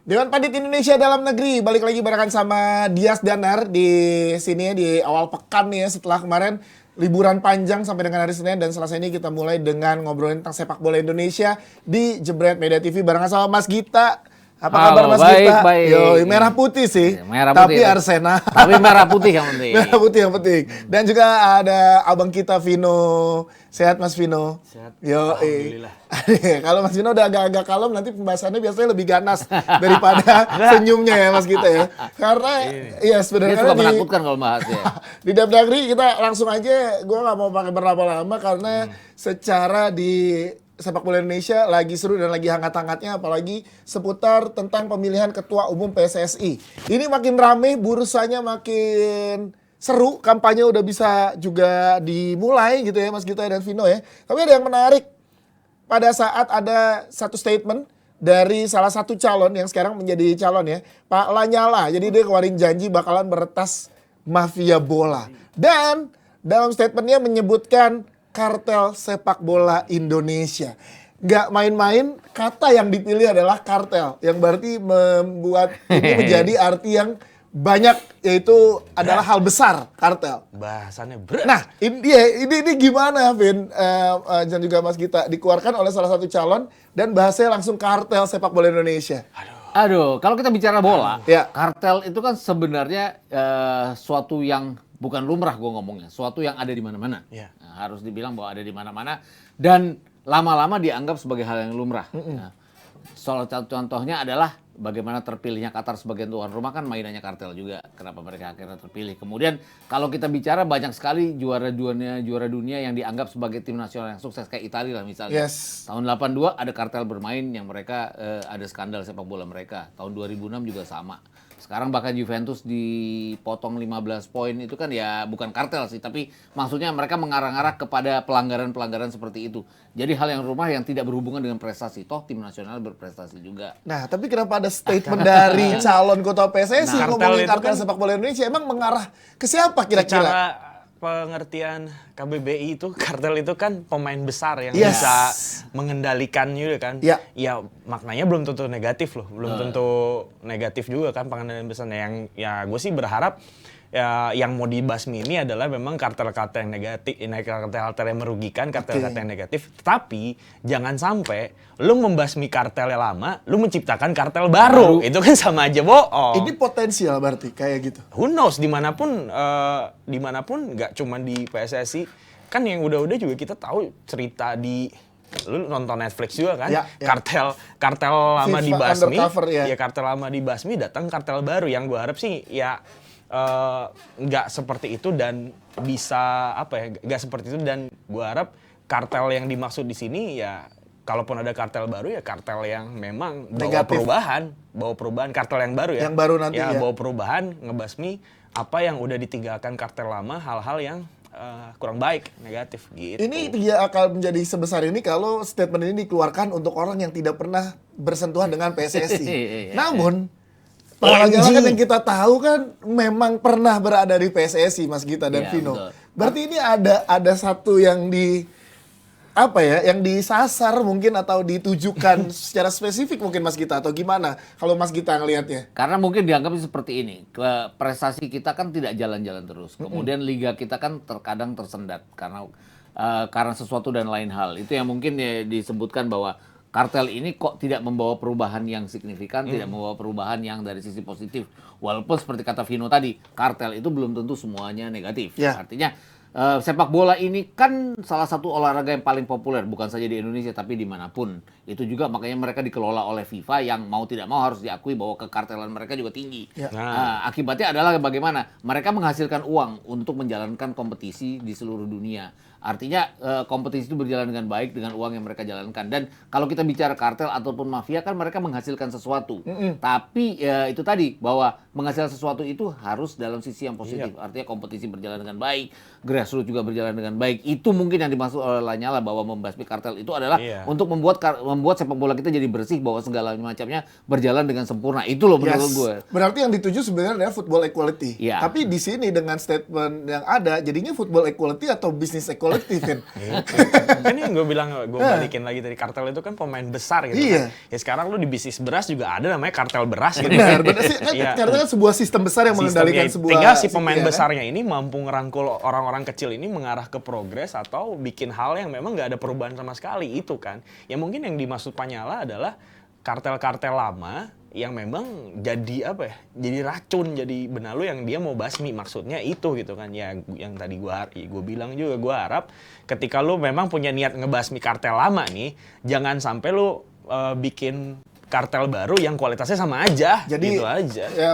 Dewan Pandit Indonesia Dalam Negeri balik lagi barengan sama Dias Danar di sini di awal pekan nih ya, setelah kemarin liburan panjang sampai dengan hari Senin, dan Selasa ini kita mulai dengan ngobrolin tentang sepak bola Indonesia di Jebret Media TV barengan sama Mas Gita. Apa kabar Mas Gita? Baik. Yo, merah putih sih, merah tapi putih, Arsenal. Tapi merah putih yang penting. Merah putih yang penting. Dan juga ada abang kita Vino. Sehat Mas Vino? Sehat. Yo, Alhamdulillah. Kalau Mas Vino udah agak-agak kalem, nanti pembahasannya biasanya lebih ganas daripada senyumnya ya Mas Gita ya. Karena ya Dia sebenarnya suka menakutkan kalau bahas ya. di Dapdagri kita langsung aja, gue nggak mau pakai berlama-lama karena secara di sepak bola Indonesia lagi seru dan lagi hangat-hangatnya, apalagi seputar tentang pemilihan ketua umum PSSI. Ini makin rame, bursanya makin seru, kampanye udah bisa juga dimulai gitu ya Mas Gita dan Vino ya. Tapi ada yang menarik pada saat ada satu statement dari salah satu calon yang sekarang menjadi calon ya, Pak Lanyala. Jadi dia keluarin janji bakalan meretas mafia bola. Dan dalam statementnya menyebutkan kartel sepak bola Indonesia. Nggak main-main, kata yang dipilih adalah kartel. Yang berarti membuat ini menjadi arti yang banyak, yaitu adalah hal besar, kartel. Bahasannya berat. Nah, ini gimana Vin, dan juga Mas Gita, dikeluarkan oleh salah satu calon dan bahasanya langsung kartel sepak bola Indonesia. Aduh, kalau kita bicara bola, Ya. kartel itu kan sebenarnya suatu yang bukan lumrah gue ngomongnya, suatu yang ada di mana-mana. Ya. Nah, harus dibilang bahwa ada di mana-mana dan lama-lama dianggap sebagai hal yang lumrah. Nah, salah satu contohnya adalah bagaimana terpilihnya Qatar sebagai tuan rumah, kan mainannya kartel juga. Kenapa mereka akhirnya terpilih? Kemudian kalau kita bicara banyak sekali juara dunia yang dianggap sebagai tim nasional yang sukses, kayak Italia lah misalnya. Yes. Tahun 82 ada kartel bermain yang mereka ada skandal sepak bola mereka. Tahun 2006 juga sama. Sekarang bahkan Juventus dipotong 15 poin, itu kan ya bukan kartel sih, tapi maksudnya mereka mengarah-arah kepada pelanggaran-pelanggaran seperti itu. Jadi hal yang rumah yang tidak berhubungan dengan prestasi. Toh tim nasional berprestasi juga. Nah, tapi kenapa ada statement dari calon ketua PSSI Nah, ngomongin kartel itu kartel kan sepak bola Indonesia? Emang mengarah ke siapa kira-kira? Secara pengertian KBBI itu, kartel itu kan pemain besar yang Yes. bisa mengendalikan juga kan. Ya. Ya maknanya belum tentu negatif loh, belum tentu negatif juga kan pengendalian besar. Yang ya gue sih berharap ya yang mau dibasmi ini adalah memang kartel-kartel yang negatif, kartel-kartel yang merugikan, kartel-kartel yang negatif. Tapi jangan sampai lu membasmi kartel yang lama, lu menciptakan kartel baru. Itu kan sama aja bohong. Ini potensial berarti kayak gitu. Who knows, dimanapun nggak cuma di PSSI, kan yang udah-udah juga kita tahu cerita di, lu nonton Netflix juga kan, Ya. kartel lama FIFA dibasmi, Undercover, ya. kartel lama dibasmi, datang kartel baru. Yang gue harap sih ya nggak seperti itu, dan bisa nggak seperti itu, dan gue harap kartel yang dimaksud di sini ya, kalaupun ada kartel baru ya kartel yang memang bawa Negatif. bawa perubahan, kartel yang baru ya. Yang baru nanti ya. Bawa perubahan, ngebasmi apa yang udah ditinggalkan kartel lama, hal-hal yang kurang baik, negatif gitu. Ini tidak akan menjadi sebesar ini kalau statement ini dikeluarkan untuk orang yang tidak pernah bersentuhan dengan PSSI. Namun, Pak Lanyala kan yang kita tahu kan memang pernah berada di PSSI, Mas Gita dan Iya, Vino. betul. Berarti ini ada satu yang yang disasar mungkin atau ditujukan secara spesifik mungkin Mas Gita, atau gimana kalau Mas Gita ngelihatnya? Karena mungkin dianggap seperti ini, prestasi kita kan tidak jalan-jalan terus. Kemudian liga kita kan terkadang tersendat karena sesuatu dan lain hal. Itu yang mungkin ya disebutkan bahwa kartel ini kok tidak membawa perubahan yang signifikan, tidak membawa perubahan yang dari sisi positif. Walaupun seperti kata Vino tadi, kartel itu belum tentu semuanya negatif. Ya. Artinya sepak bola ini kan salah satu olahraga yang paling populer, bukan saja di Indonesia tapi dimanapun. Itu juga makanya mereka dikelola oleh FIFA yang mau tidak mau harus diakui bahwa kekartelan mereka juga tinggi. Ya. Akibatnya adalah bagaimana mereka menghasilkan uang untuk menjalankan kompetisi di seluruh dunia. Artinya kompetisi itu berjalan dengan baik dengan uang yang mereka jalankan. Dan kalau kita bicara kartel ataupun mafia kan mereka menghasilkan sesuatu. Tapi itu tadi bahwa menghasilkan sesuatu itu harus dalam sisi yang positif. Artinya kompetisi berjalan dengan baik, grassroots juga berjalan dengan baik. Itu mungkin yang dimaksud oleh Lanyala bahwa membasmi kartel itu adalah untuk membuat sepak bola kita jadi bersih, bahwa segala macamnya berjalan dengan sempurna. Itu loh menurut gue. Berarti yang dituju sebenarnya adalah football equality. Iya. Tapi di sini dengan statement yang ada, jadinya football equality atau business equality, Vin. Kan yang gue bilang, gue balikin lagi dari kartel itu kan pemain besar gitu kan. Ya sekarang lu di bisnis beras juga ada namanya kartel beras gitu. Benar sih. Ternyata kan sebuah sistem besar yang mengendalikan sebuah. Tinggal si pemain besarnya ini mampu ngerangkul orang-orang kecil ini mengarah ke progres atau bikin hal yang memang nggak ada perubahan sama sekali, itu kan. Ya mungkin yang dimaksud Lanyala adalah kartel-kartel lama yang memang jadi apa ya? Jadi racun, jadi benalu yang dia mau basmi, maksudnya itu gitu kan. Ya yang tadi gue bilang juga, gue harap ketika lu memang punya niat ngebasmi kartel lama nih, jangan sampai lu bikin kartel baru yang kualitasnya sama aja. Jadi gitu aja. Ya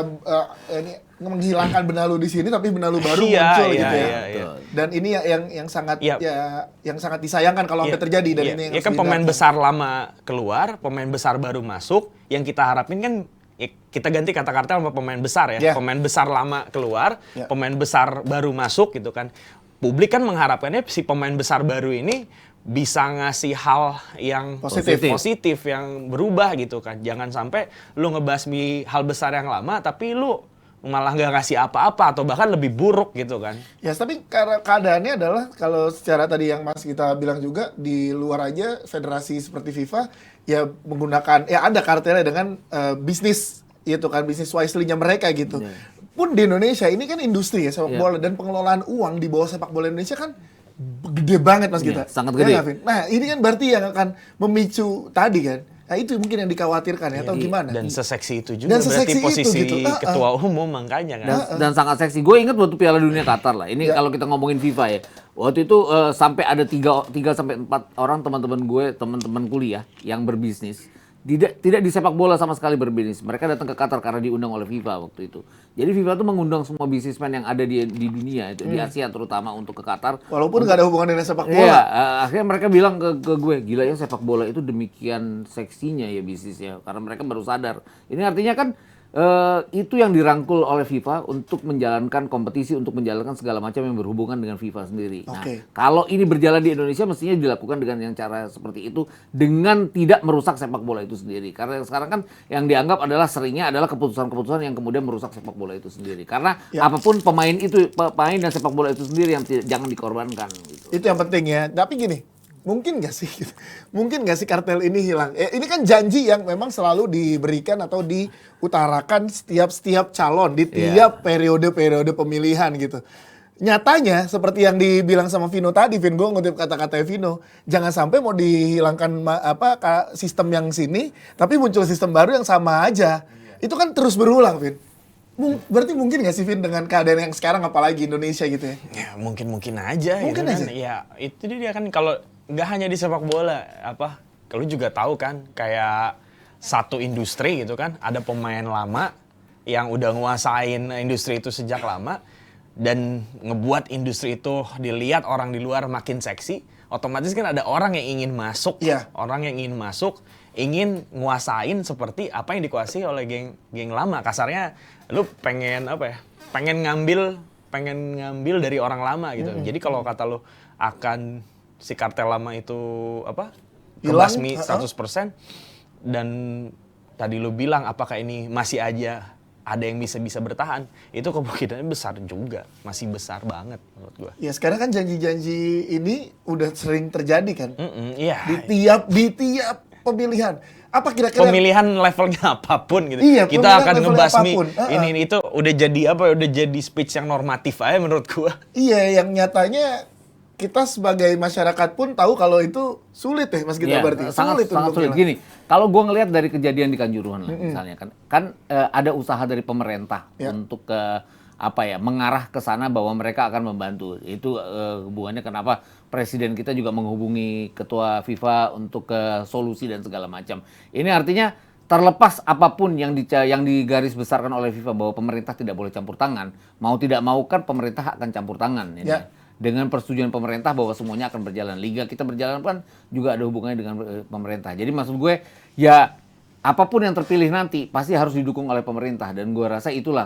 ini menghilangkan benalu di sini tapi benalu baru muncul gitu ya. Iya. Dan ini yang sangat yang sangat disayangkan kalau sampai terjadi, dan ini yang kan pemain besar lama keluar, pemain besar baru masuk, yang kita harapin kan kita ganti kata kartel sama pemain besar ya. Pemain besar lama keluar, pemain besar baru masuk gitu kan. Publik kan mengharapkannya si pemain besar baru ini bisa ngasih hal yang positif yang berubah gitu kan. Jangan sampai lu ngebasmi hal besar yang lama tapi lu malah nggak ngasih apa-apa atau bahkan lebih buruk gitu kan. Ya, tapi keadaannya adalah kalau secara tadi yang Mas kita bilang juga, di luar aja federasi seperti FIFA ya menggunakan, ya ada kartelnya dengan bisnis itu kan, bisnis wisely-nya mereka gitu. Pun di Indonesia ini kan industri ya sepak bola, dan pengelolaan uang di bawah sepak bola Indonesia kan gede banget Mas kita. Sangat gede. Nah, ini kan berarti yang akan memicu tadi kan. Nah, itu mungkin yang dikhawatirkan ya, atau gimana? Dan seseksi itu juga berarti posisi itu, ketua umum makanya kan. Dan sangat seksi. Gue ingat waktu Piala Dunia Qatar lah. Ini kalau kita ngomongin FIFA ya. Waktu itu sampai ada 3 sampai 4 orang teman-teman gue, teman-teman kuliah yang berbisnis. Tidak di sepak bola sama sekali berbisnis. Mereka datang ke Qatar karena diundang oleh FIFA waktu itu. Jadi FIFA tuh mengundang semua bisnismen yang ada di dunia itu, di Asia terutama, untuk ke Qatar. Walaupun nggak ada hubungan dengan sepak bola. Iya, akhirnya mereka bilang ke gue, gila ya sepak bola itu demikian seksinya ya bisnisnya, karena mereka baru sadar. Ini artinya kan itu yang dirangkul oleh FIFA untuk menjalankan kompetisi, untuk menjalankan segala macam yang berhubungan dengan FIFA sendiri. Nah, kalau ini berjalan di Indonesia mestinya dilakukan dengan yang cara seperti itu, dengan tidak merusak sepak bola itu sendiri. Karena sekarang kan yang dianggap adalah seringnya adalah keputusan-keputusan yang kemudian merusak sepak bola itu sendiri. Karena apapun pemain dan sepak bola itu sendiri yang jangan dikorbankan. Gitu. Itu yang penting ya. Tapi gini, mungkin nggak sih kartel ini hilang? Ini kan janji yang memang selalu diberikan atau diutarakan setiap calon di tiap periode pemilihan gitu. Nyatanya seperti yang dibilang sama Vino tadi, Vin, gue ngutip kata-kata Vino, jangan sampai mau dihilangkan sistem yang sini, tapi muncul sistem baru yang sama aja. Itu kan terus berulang, Vin. Berarti mungkin nggak sih, Vin, dengan keadaan yang sekarang, apalagi Indonesia gitu ya? Ya mungkin aja. Mungkin gitu aja. Kan. Ya itu dia kan, kalau nggak hanya di sepak bola, kalau juga tahu kan, kayak satu industri gitu kan, ada pemain lama yang udah nguasain industri itu sejak lama dan ngebuat industri itu dilihat orang di luar makin seksi, otomatis kan ada orang yang ingin masuk, orang yang ingin masuk, ingin nguasain seperti apa yang dikuasai oleh geng lama. Kasarnya lu pengen pengen ngambil dari orang lama gitu. Jadi kalau kata lu akan si kartel lama itu kebasmi 100%, dan tadi lu bilang apakah ini masih aja ada yang bisa bertahan, itu kemungkinannya besar juga, masih besar banget menurut gua. Ya sekarang kan janji-janji ini udah sering terjadi kan, di tiap pemilihan. Apa kira-kira pemilihan levelnya apapun gitu. Kita akan ngebasmi ini itu udah jadi speech yang normatif aja menurut gua. Iya, yang nyatanya kita sebagai masyarakat pun tahu kalau itu sulit ya, Mas Gita, berarti. Sangat sulit. Gini, kalau gue ngelihat dari kejadian di Kanjuruhan lah misalnya kan ada usaha dari pemerintah untuk mengarah ke sana bahwa mereka akan membantu. Itu hubungannya kenapa presiden kita juga menghubungi ketua FIFA untuk solusi dan segala macam. Ini artinya terlepas apapun yang digaris besarkan oleh FIFA bahwa pemerintah tidak boleh campur tangan, mau tidak mau kan pemerintah akan campur tangan. Dengan persetujuan pemerintah bahwa semuanya akan berjalan. Liga kita berjalan kan juga ada hubungannya dengan pemerintah. Jadi maksud gue ya apapun yang terpilih nanti pasti harus didukung oleh pemerintah, dan gue rasa itulah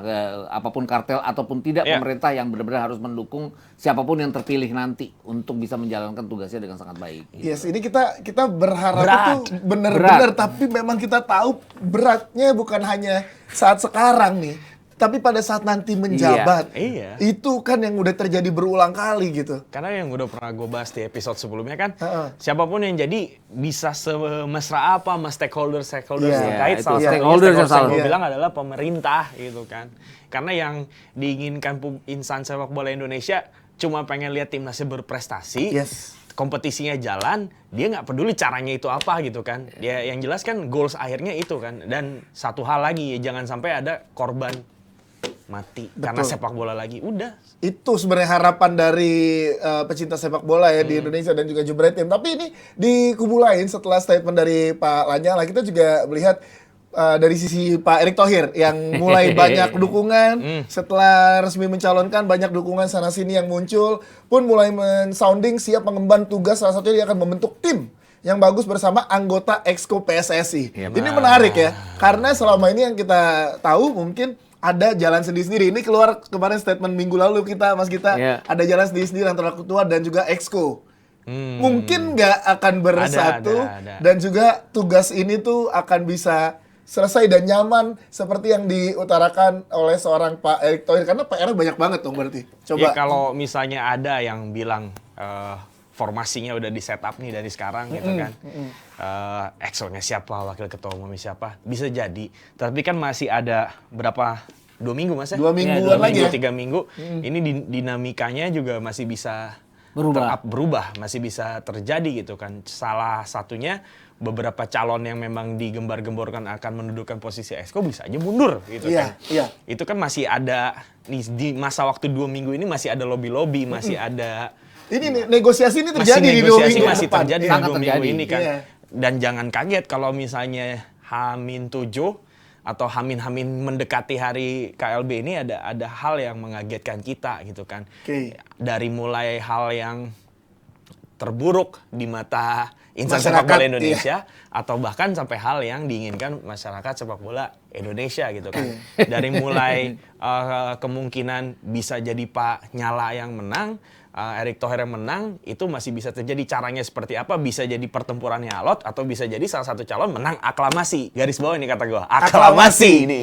apapun kartel ataupun tidak pemerintah yang benar-benar harus mendukung siapapun yang terpilih nanti untuk bisa menjalankan tugasnya dengan sangat baik. Yes, ini kita berharap Berat. itu benar-benar, tapi memang kita tahu beratnya bukan hanya saat sekarang nih, tapi pada saat nanti menjabat. Iya. Itu kan yang udah terjadi berulang kali gitu. Karena yang udah pernah gue bahas di episode sebelumnya kan, Heeh. siapapun yang jadi bisa semesra apa sama stakeholder Iya, terkait. itu Salah satunya stakeholder yang salah. yang gue Iya. bilang adalah pemerintah gitu kan. Karena yang diinginkan insan sepak bola Indonesia cuma pengen lihat timnasnya berprestasi. Yes. Kompetisinya jalan, dia nggak peduli caranya itu apa gitu kan. Dia yang jelas kan goals akhirnya itu kan. Dan satu hal lagi, jangan sampai ada korban mati karena sepak bola lagi. Udah. Itu sebenarnya harapan dari pecinta sepak bola ya di Indonesia dan juga Jubilee Team. Tapi ini di kubu lain setelah statement dari Pak Lanyala, kita juga melihat dari sisi Pak Erick Thohir yang mulai banyak dukungan setelah resmi mencalonkan, banyak dukungan sana sini yang muncul, pun mulai men-sounding siap mengemban tugas, salah satunya dia akan membentuk tim yang bagus bersama anggota Exco PSSI. Ya, Ini menarik ya, karena selama ini yang kita tahu mungkin ada jalan sendiri-sendiri. Ini keluar kemarin statement minggu lalu kita, Mas Gita, Iya. ada jalan sendiri-sendiri antara ketua dan juga Exco. Mungkin nggak akan bersatu ada. dan juga tugas ini tuh akan bisa selesai dan nyaman seperti yang diutarakan oleh seorang Pak Erick Thohir, karena PR-nya banyak banget dong berarti. Coba. Ya kalau misalnya ada yang bilang formasinya udah di setup nih dari sekarang gitu kan. Exco-nya siapa, wakil ketua umumnya siapa, bisa jadi. Tapi kan masih ada berapa, 2 minggu Mas ya? 2 mingguan lagi ya. 3 minggu. Ini dinamikanya juga masih bisa Berubah. masih bisa terjadi gitu kan. Salah satunya beberapa calon yang memang digembar-gemborkan akan mendudukan posisi Exco bisa aja mundur gitu Iya, kan. iya. Itu kan masih ada di masa waktu 2 minggu ini masih ada lobby-lobby, masih ada Ini negosiasi ini terjadi di 2 negosiasi minggu masih depan. terjadi Iya. di Sangat 2 minggu terjadi. ini kan. Iya. Dan jangan kaget kalau misalnya H-7 atau H-H mendekati hari KLB ini ada hal yang mengagetkan kita gitu kan. Oke. Dari mulai hal yang terburuk di mata insan Masyarakat, sepak bola Indonesia atau bahkan sampai hal yang diinginkan masyarakat sepak bola Indonesia gitu kan. Dari mulai kemungkinan bisa jadi Pak Nyala yang menang, Erick Thohir yang menang, itu masih bisa terjadi. Caranya seperti apa? Bisa jadi pertempurannya alot atau bisa jadi salah satu calon menang aklamasi. Garis bawah ini kata gue, aklamasi ini.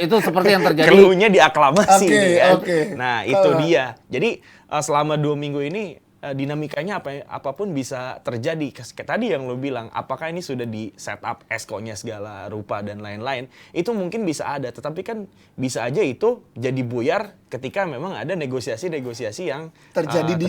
Itu seperti yang terjadi. Keluhnya di aklamasi Oke, nih kan. oke. Nah, itu dia. Jadi selama 2 minggu ini dinamikanya apapun bisa terjadi. Kayak tadi yang lo bilang, apakah ini sudah di setup Exco-nya segala rupa dan lain-lain, itu mungkin bisa ada, tetapi kan bisa aja itu jadi buyar ketika memang ada negosiasi-negosiasi yang terjadi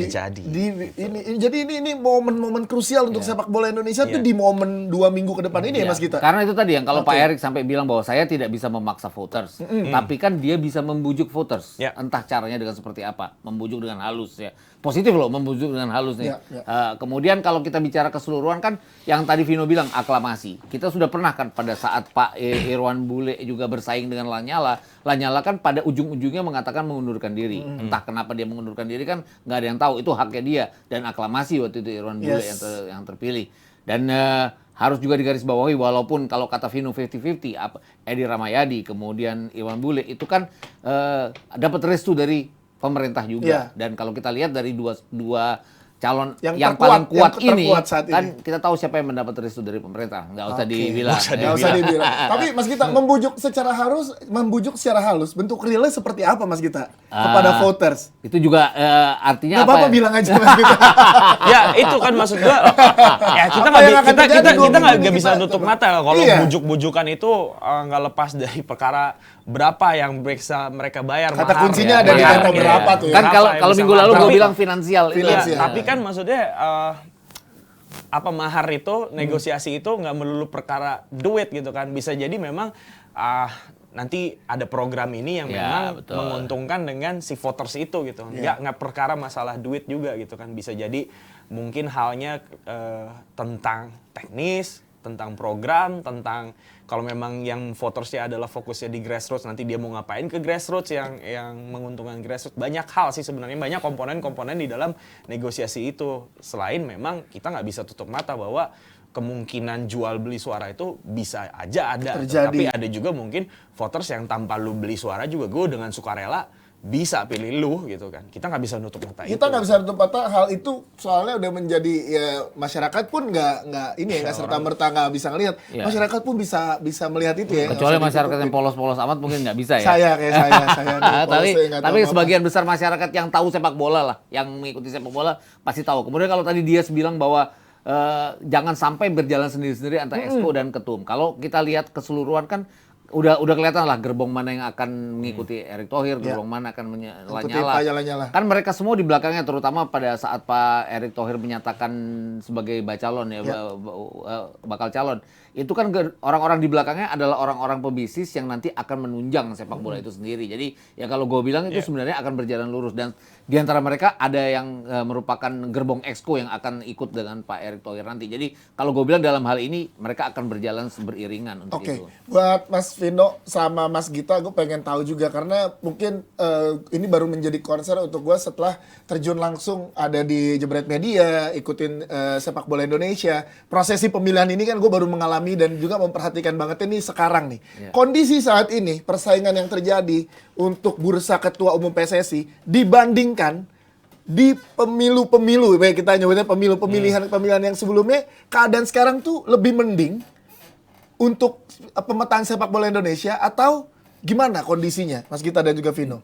jadi ini momen-momen krusial untuk sepak bola Indonesia tuh di momen 2 minggu ke depan ini ya Mas Gita. Karena itu tadi yang kalau Pak Erick sampai bilang bahwa saya tidak bisa memaksa voters, tapi kan dia bisa membujuk voters. Ya. Entah caranya dengan seperti apa, membujuk dengan halus ya. Positif loh, membujuk dengan halus nih. Ya, ya. Kemudian kalau kita bicara keseluruhan kan, yang tadi Vino bilang aklamasi. Kita sudah pernah kan pada saat Pak Irwan Bule juga bersaing dengan Lanyala. Lanyala kan pada ujung-ujungnya mengatakan mengundurkan diri. Entah kenapa dia mengundurkan diri kan nggak ada yang tahu. Itu haknya dia, dan aklamasi waktu itu Irwan Bule yang terpilih. Dan harus juga digarisbawahi, walaupun kalau kata Vino 50-50, Edi Ramayadi kemudian Irwan Bule itu kan dapat restu dari pemerintah juga. Dan kalau kita lihat dari dua calon yang paling kuat ini, saat kan kita tahu siapa yang mendapat restu dari pemerintah. Nggak usah dibilang. Nggak usah dibilang. Tapi Mas Gita, membujuk secara halus, bentuk realnya seperti apa Mas Gita kepada voters? Itu juga artinya Nggak apa? apa-apa bilang aja Mas Gita. Ya itu kan maksud gua. Ya kita Apa yang akan terjadi kita 2 minggu nggak ini bisa kita nutup coba. mata kalau Iya. bujuk-bujukan itu nggak lepas dari perkara berapa yang bisa mereka bayar. Kata mahar, kuncinya ya. ada di Mahar, kata ya. berapa tuh ya. Kan Berapa kalau yang kalau bisa minggu lalu mahar. gue Tapi- bilang finansial. itu Finansial. ya. Tapi kan maksudnya apa mahar itu, negosiasi itu nggak melulu perkara duit gitu kan. Bisa jadi memang nanti ada program ini yang Ya, memang betul. menguntungkan dengan si voters itu gitu. Nggak perkara masalah duit juga gitu kan. Bisa jadi mungkin halnya tentang teknis, tentang program, tentang kalau memang yang votersnya adalah fokusnya di grassroots, nanti dia mau ngapain ke grassroots yang menguntungkan grassroots. Banyak hal sih sebenarnya, banyak komponen-komponen di dalam negosiasi itu. Selain memang kita nggak bisa tutup mata bahwa kemungkinan jual beli suara itu bisa aja ada. Terjadi. Tapi ada juga mungkin voters yang tanpa lu beli suara juga gue dengan sukarela bisa pilih lu gitu kan. Kita nggak bisa nutup mata itu. Kita nggak bisa nutup mata hal itu, soalnya udah menjadi ya, masyarakat pun nggak ini ya nggak serta merta nggak bisa ngelihat. Ya. Masyarakat pun bisa melihat itu ya. Kecuali Nggak usah masyarakat ditutupin. yang polos-polos amat mungkin nggak bisa ya. Saya kayak saya nih, tapi polosnya nggak tahu tapi apa-apa. sebagian besar masyarakat yang tahu sepak bola lah, yang mengikuti sepak bola pasti tahu. Kemudian kalau tadi dia bilang bahwa jangan sampai berjalan sendiri-sendiri antara Exco dan Ketum. Kalau kita lihat keseluruhan kan udah kelihatan lah gerbong mana yang akan mengikuti Erick Thohir, gerbong mana akan Ikuti menyala. Pak Nyala-nyala. Kan mereka semua di belakangnya, terutama pada saat Pak Erick Thohir menyatakan sebagai bacalon ya, bakal calon. Itu kan orang-orang di belakangnya adalah orang-orang pebisnis yang nanti akan menunjang sepak bola itu sendiri. Jadi ya kalau gue bilang itu sebenarnya akan berjalan lurus, dan di antara mereka ada yang merupakan gerbong Exco yang akan ikut dengan Pak Erick Thohir nanti. Jadi kalau gue bilang dalam hal ini mereka akan berjalan beriringan untuk Oke, itu. buat Mas Vino sama Mas Gita, gue pengen tahu juga karena mungkin ini baru menjadi concern untuk gue setelah terjun langsung ada di Jebret Media, ikutin sepak bola Indonesia. Prosesi pemilihan ini kan gue baru mengalami dan juga memperhatikan banget ini sekarang nih. Kondisi saat ini, persaingan yang terjadi untuk bursa ketua umum PSSI dibandingkan di pemilu-pemilu, baik kita nyebutnya pemilihan yang sebelumnya, keadaan sekarang tuh lebih mending untuk pemetaan sepak bola Indonesia atau gimana kondisinya, Mas Gita dan juga Vino?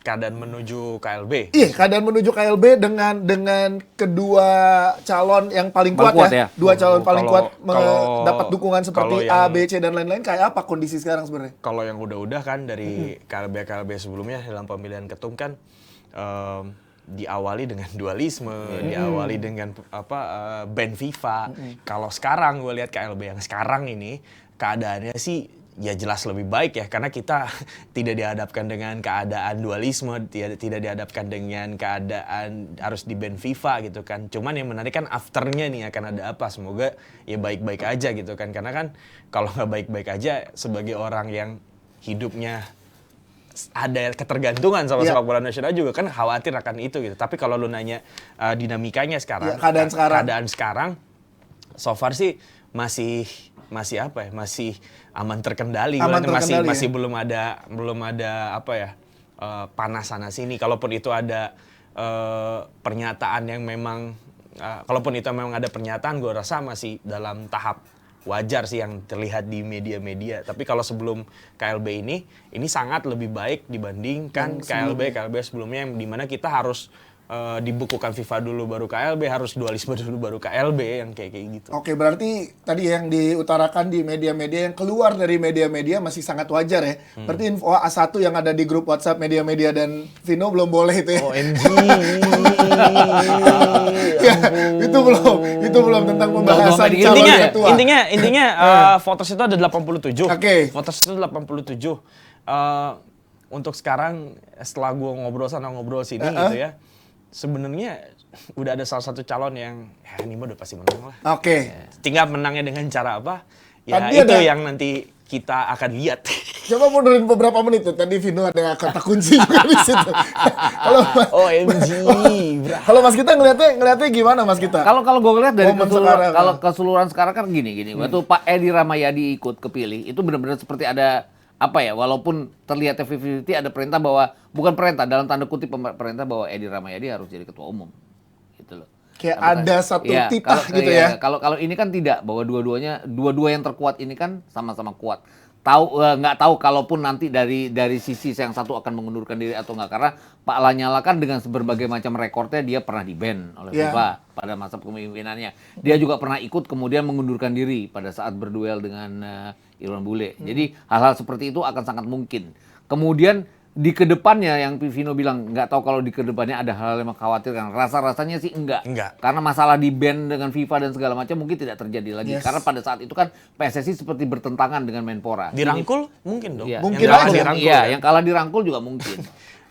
Keadaan menuju KLB. Iya, keadaan menuju KLB dengan kedua calon yang paling Paling kuat kuat ya. ya. Dua calon paling kuat Kalau- dapat dukungan seperti kalau A, yang- B, C dan lain-lain. Kayak apa kondisi sekarang sebenarnya? Kalau yang udah-udah kan dari KLB sebelumnya dalam pemilihan ketum kan diawali dengan dualisme, diawali dengan ban FIFA. Kalau sekarang gue lihat KLB yang sekarang ini keadaannya sih ya jelas lebih baik ya, karena kita tidak dihadapkan dengan keadaan dualisme, tidak dihadapkan dengan keadaan harus di ban FIFA gitu kan. Cuman yang menarik kan afternya nih akan ada apa, semoga ya baik-baik aja gitu kan, karena kan kalau nggak baik-baik aja sebagai orang yang hidupnya ada ketergantungan sama sepak bola nasional juga kan khawatir akan itu gitu. Tapi kalau lu nanya dinamikanya sekarang, Ya, keadaan sekarang. so far sih masih apa ya, masih aman terkendali. Aman terkendali, masih ya? belum ada apa ya, panas sana sini. Kalaupun itu ada pernyataan yang memang kalaupun itu memang ada pernyataan, gue rasa masih dalam tahap wajar sih yang terlihat di media-media. Tapi kalau sebelum KLB ini sangat lebih baik dibandingkan KLB sebelumnya, yang dimana kita harus dibukukan FIFA dulu baru KLB, harus dualisme dulu baru KLB, yang kayak gitu. Oke, berarti tadi yang diutarakan di media-media yang keluar dari media-media masih sangat wajar ya. Berarti info A1 yang ada di grup WhatsApp media-media dan Vino belum boleh itu ya. OMG. Ya, itu belum tentang pembahasan Intinya- calon ketua. Intinya voters itu ada 87. Oke. Voters itu 87. Untuk sekarang setelah gue ngobrol sini gitu ya, sebenarnya udah ada salah satu calon yang ya ini mah udah pasti menang lah. Oke. Tinggal menangnya dengan cara apa? Ya Tadi itu ada- yang nanti kita akan lihat. Coba mundurin beberapa menit tuh. Tadi Vino ada kata kunci juga di situ. OMG, bro. Kalau Mas Gita ngelihatnya gimana Mas Gita? Kalau gue lihat dari Momen keseluruhan, sekarang, kalau keseluruhan sekarang kan gini. Waktu Pak Edi Ramayadi ikut kepilih, itu benar-benar seperti ada apa ya? Walaupun terlihatnya 50-50, ada perintah bahwa bukan perintah, dalam tanda kutip perintah bahwa Edi Ramayadi harus jadi ketua umum, gitu loh. Kayak Apakah- ada satu Iya, titah kalau- gitu iya, ya. Kalau ini kan tidak, bahwa dua yang terkuat ini kan sama-sama kuat. Nggak tahu kalaupun nanti dari sisi yang satu akan mengundurkan diri atau nggak, karena Pak Lanyala kan dengan berbagai macam rekornya dia pernah di-ban oleh Iya. FIFA pada masa kepemimpinannya. Dia juga pernah ikut kemudian mengundurkan diri pada saat berduel dengan Irwan Bule. Jadi hal-hal seperti itu akan sangat mungkin. Kemudian di kedepannya yang Vino bilang nggak tahu kalau di kedepannya ada hal yang mengkhawatirkan. Rasa-rasanya sih enggak. Karena masalah di ban dengan FIFA dan segala macam mungkin tidak terjadi lagi. Yes. Karena pada saat itu kan PSSI seperti bertentangan dengan Menpora. Dirangkul mungkin dong. Iya. Mungkin Yang kalah aja. dirangkul. Iya, kan? yang kalah dirangkul juga mungkin.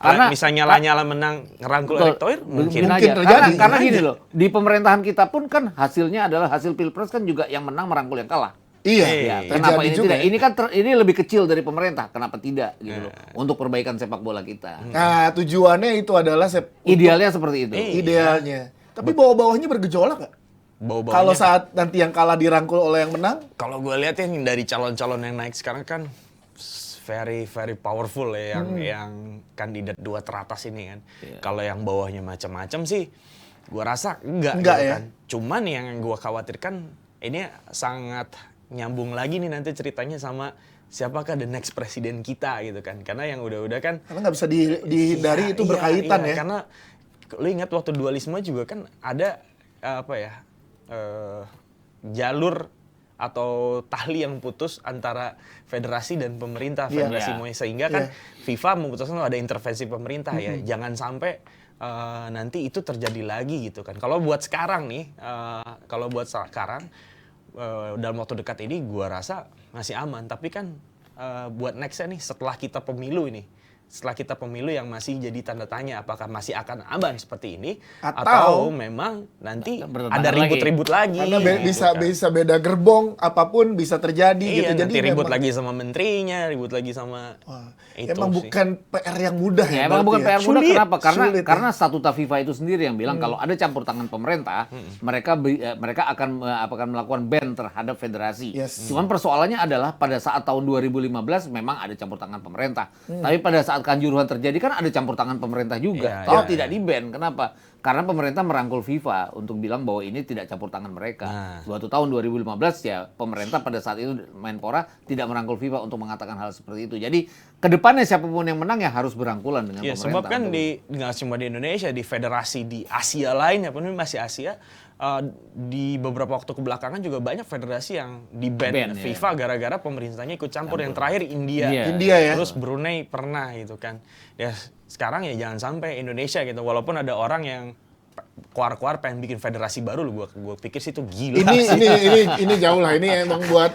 Karena misalnya Lanyala menang ngerangkul Betul. Erick Thohir mungkin. Mungkin aja. terjadi. Karena Mungkin gini aja. loh, di pemerintahan kita pun kan hasilnya adalah hasil Pilpres kan juga yang menang merangkul yang kalah. Iya. Ya, Iya. kenapa Terjadi ini juga tidak? ya. Ini kan ini lebih kecil dari pemerintah. Kenapa tidak gitu loh? Untuk perbaikan sepak bola kita. Nah, tujuannya itu adalah Idealnya seperti itu. idealnya. Tapi bawah-bawahnya bergejolak nggak? bau-baunya. Kalau saat nanti yang kalah dirangkul oleh yang menang, Kalau gue lihat ya dari calon-calon yang naik sekarang kan very very powerful ya yang kandidat 2 teratas ini kan. Kalau yang bawahnya macam-macam sih gue rasa enggak gitu ya. kan. Cuman yang gue khawatirkan ini sangat nyambung lagi nih nanti ceritanya sama siapakah the next presiden kita gitu kan. Karena yang udah-udah kan karena nggak bisa dihindari itu berkaitan ya. Karena lu ingat waktu dualisme juga kan ada jalur atau tali yang putus antara federasi dan pemerintah, federasi Muay, sehingga kan FIFA memutuskan ada intervensi pemerintah ya. Jangan sampai nanti itu terjadi lagi gitu kan. Kalau buat sekarang nih, dalam waktu dekat ini gua rasa masih aman, tapi kan buat nextnya nih setelah kita pemilu yang masih jadi tanda tanya apakah masih akan aman seperti ini atau memang nanti ada ribut-ribut lagi. Karena gitu bisa beda gerbong, apapun bisa terjadi gitu. Nanti Jadi ribut memang, lagi sama menterinya, ribut lagi sama itu emang sih. bukan PR yang mudah ya. Ya, emang bukan PR mudah. Sulit. Kenapa? Sulit, Karena statuta FIFA itu sendiri yang bilang kalau ada campur tangan pemerintah, mereka akan melakukan ban terhadap federasi. Yes. Cuman persoalannya adalah pada saat tahun 2015 memang ada campur tangan pemerintah. Tapi pada saat Kanjuruhan terjadi kan ada campur tangan pemerintah juga. Kalau tidak di-ban, kenapa? Karena pemerintah merangkul FIFA untuk bilang bahwa ini tidak campur tangan mereka. Waktu tahun 2015 ya pemerintah pada saat itu Menpora tidak merangkul FIFA untuk mengatakan hal seperti itu. Jadi kedepannya siapapun yang menang ya harus berangkulan dengan pemerintah. Sebab kan nggak cuma di Indonesia, di federasi di Asia lainnya pun ini masih Asia. Di beberapa waktu kebelakangan juga banyak federasi yang di-ban FIFA gara-gara pemerintahnya ikut campur. Yang terakhir India ya. Terus Brunei pernah gitu kan. Ya sekarang ya jangan sampai Indonesia gitu, walaupun ada orang yang keluar pengen bikin federasi baru loh, gue pikir sih itu gila. Ini jauh lah, ini emang buat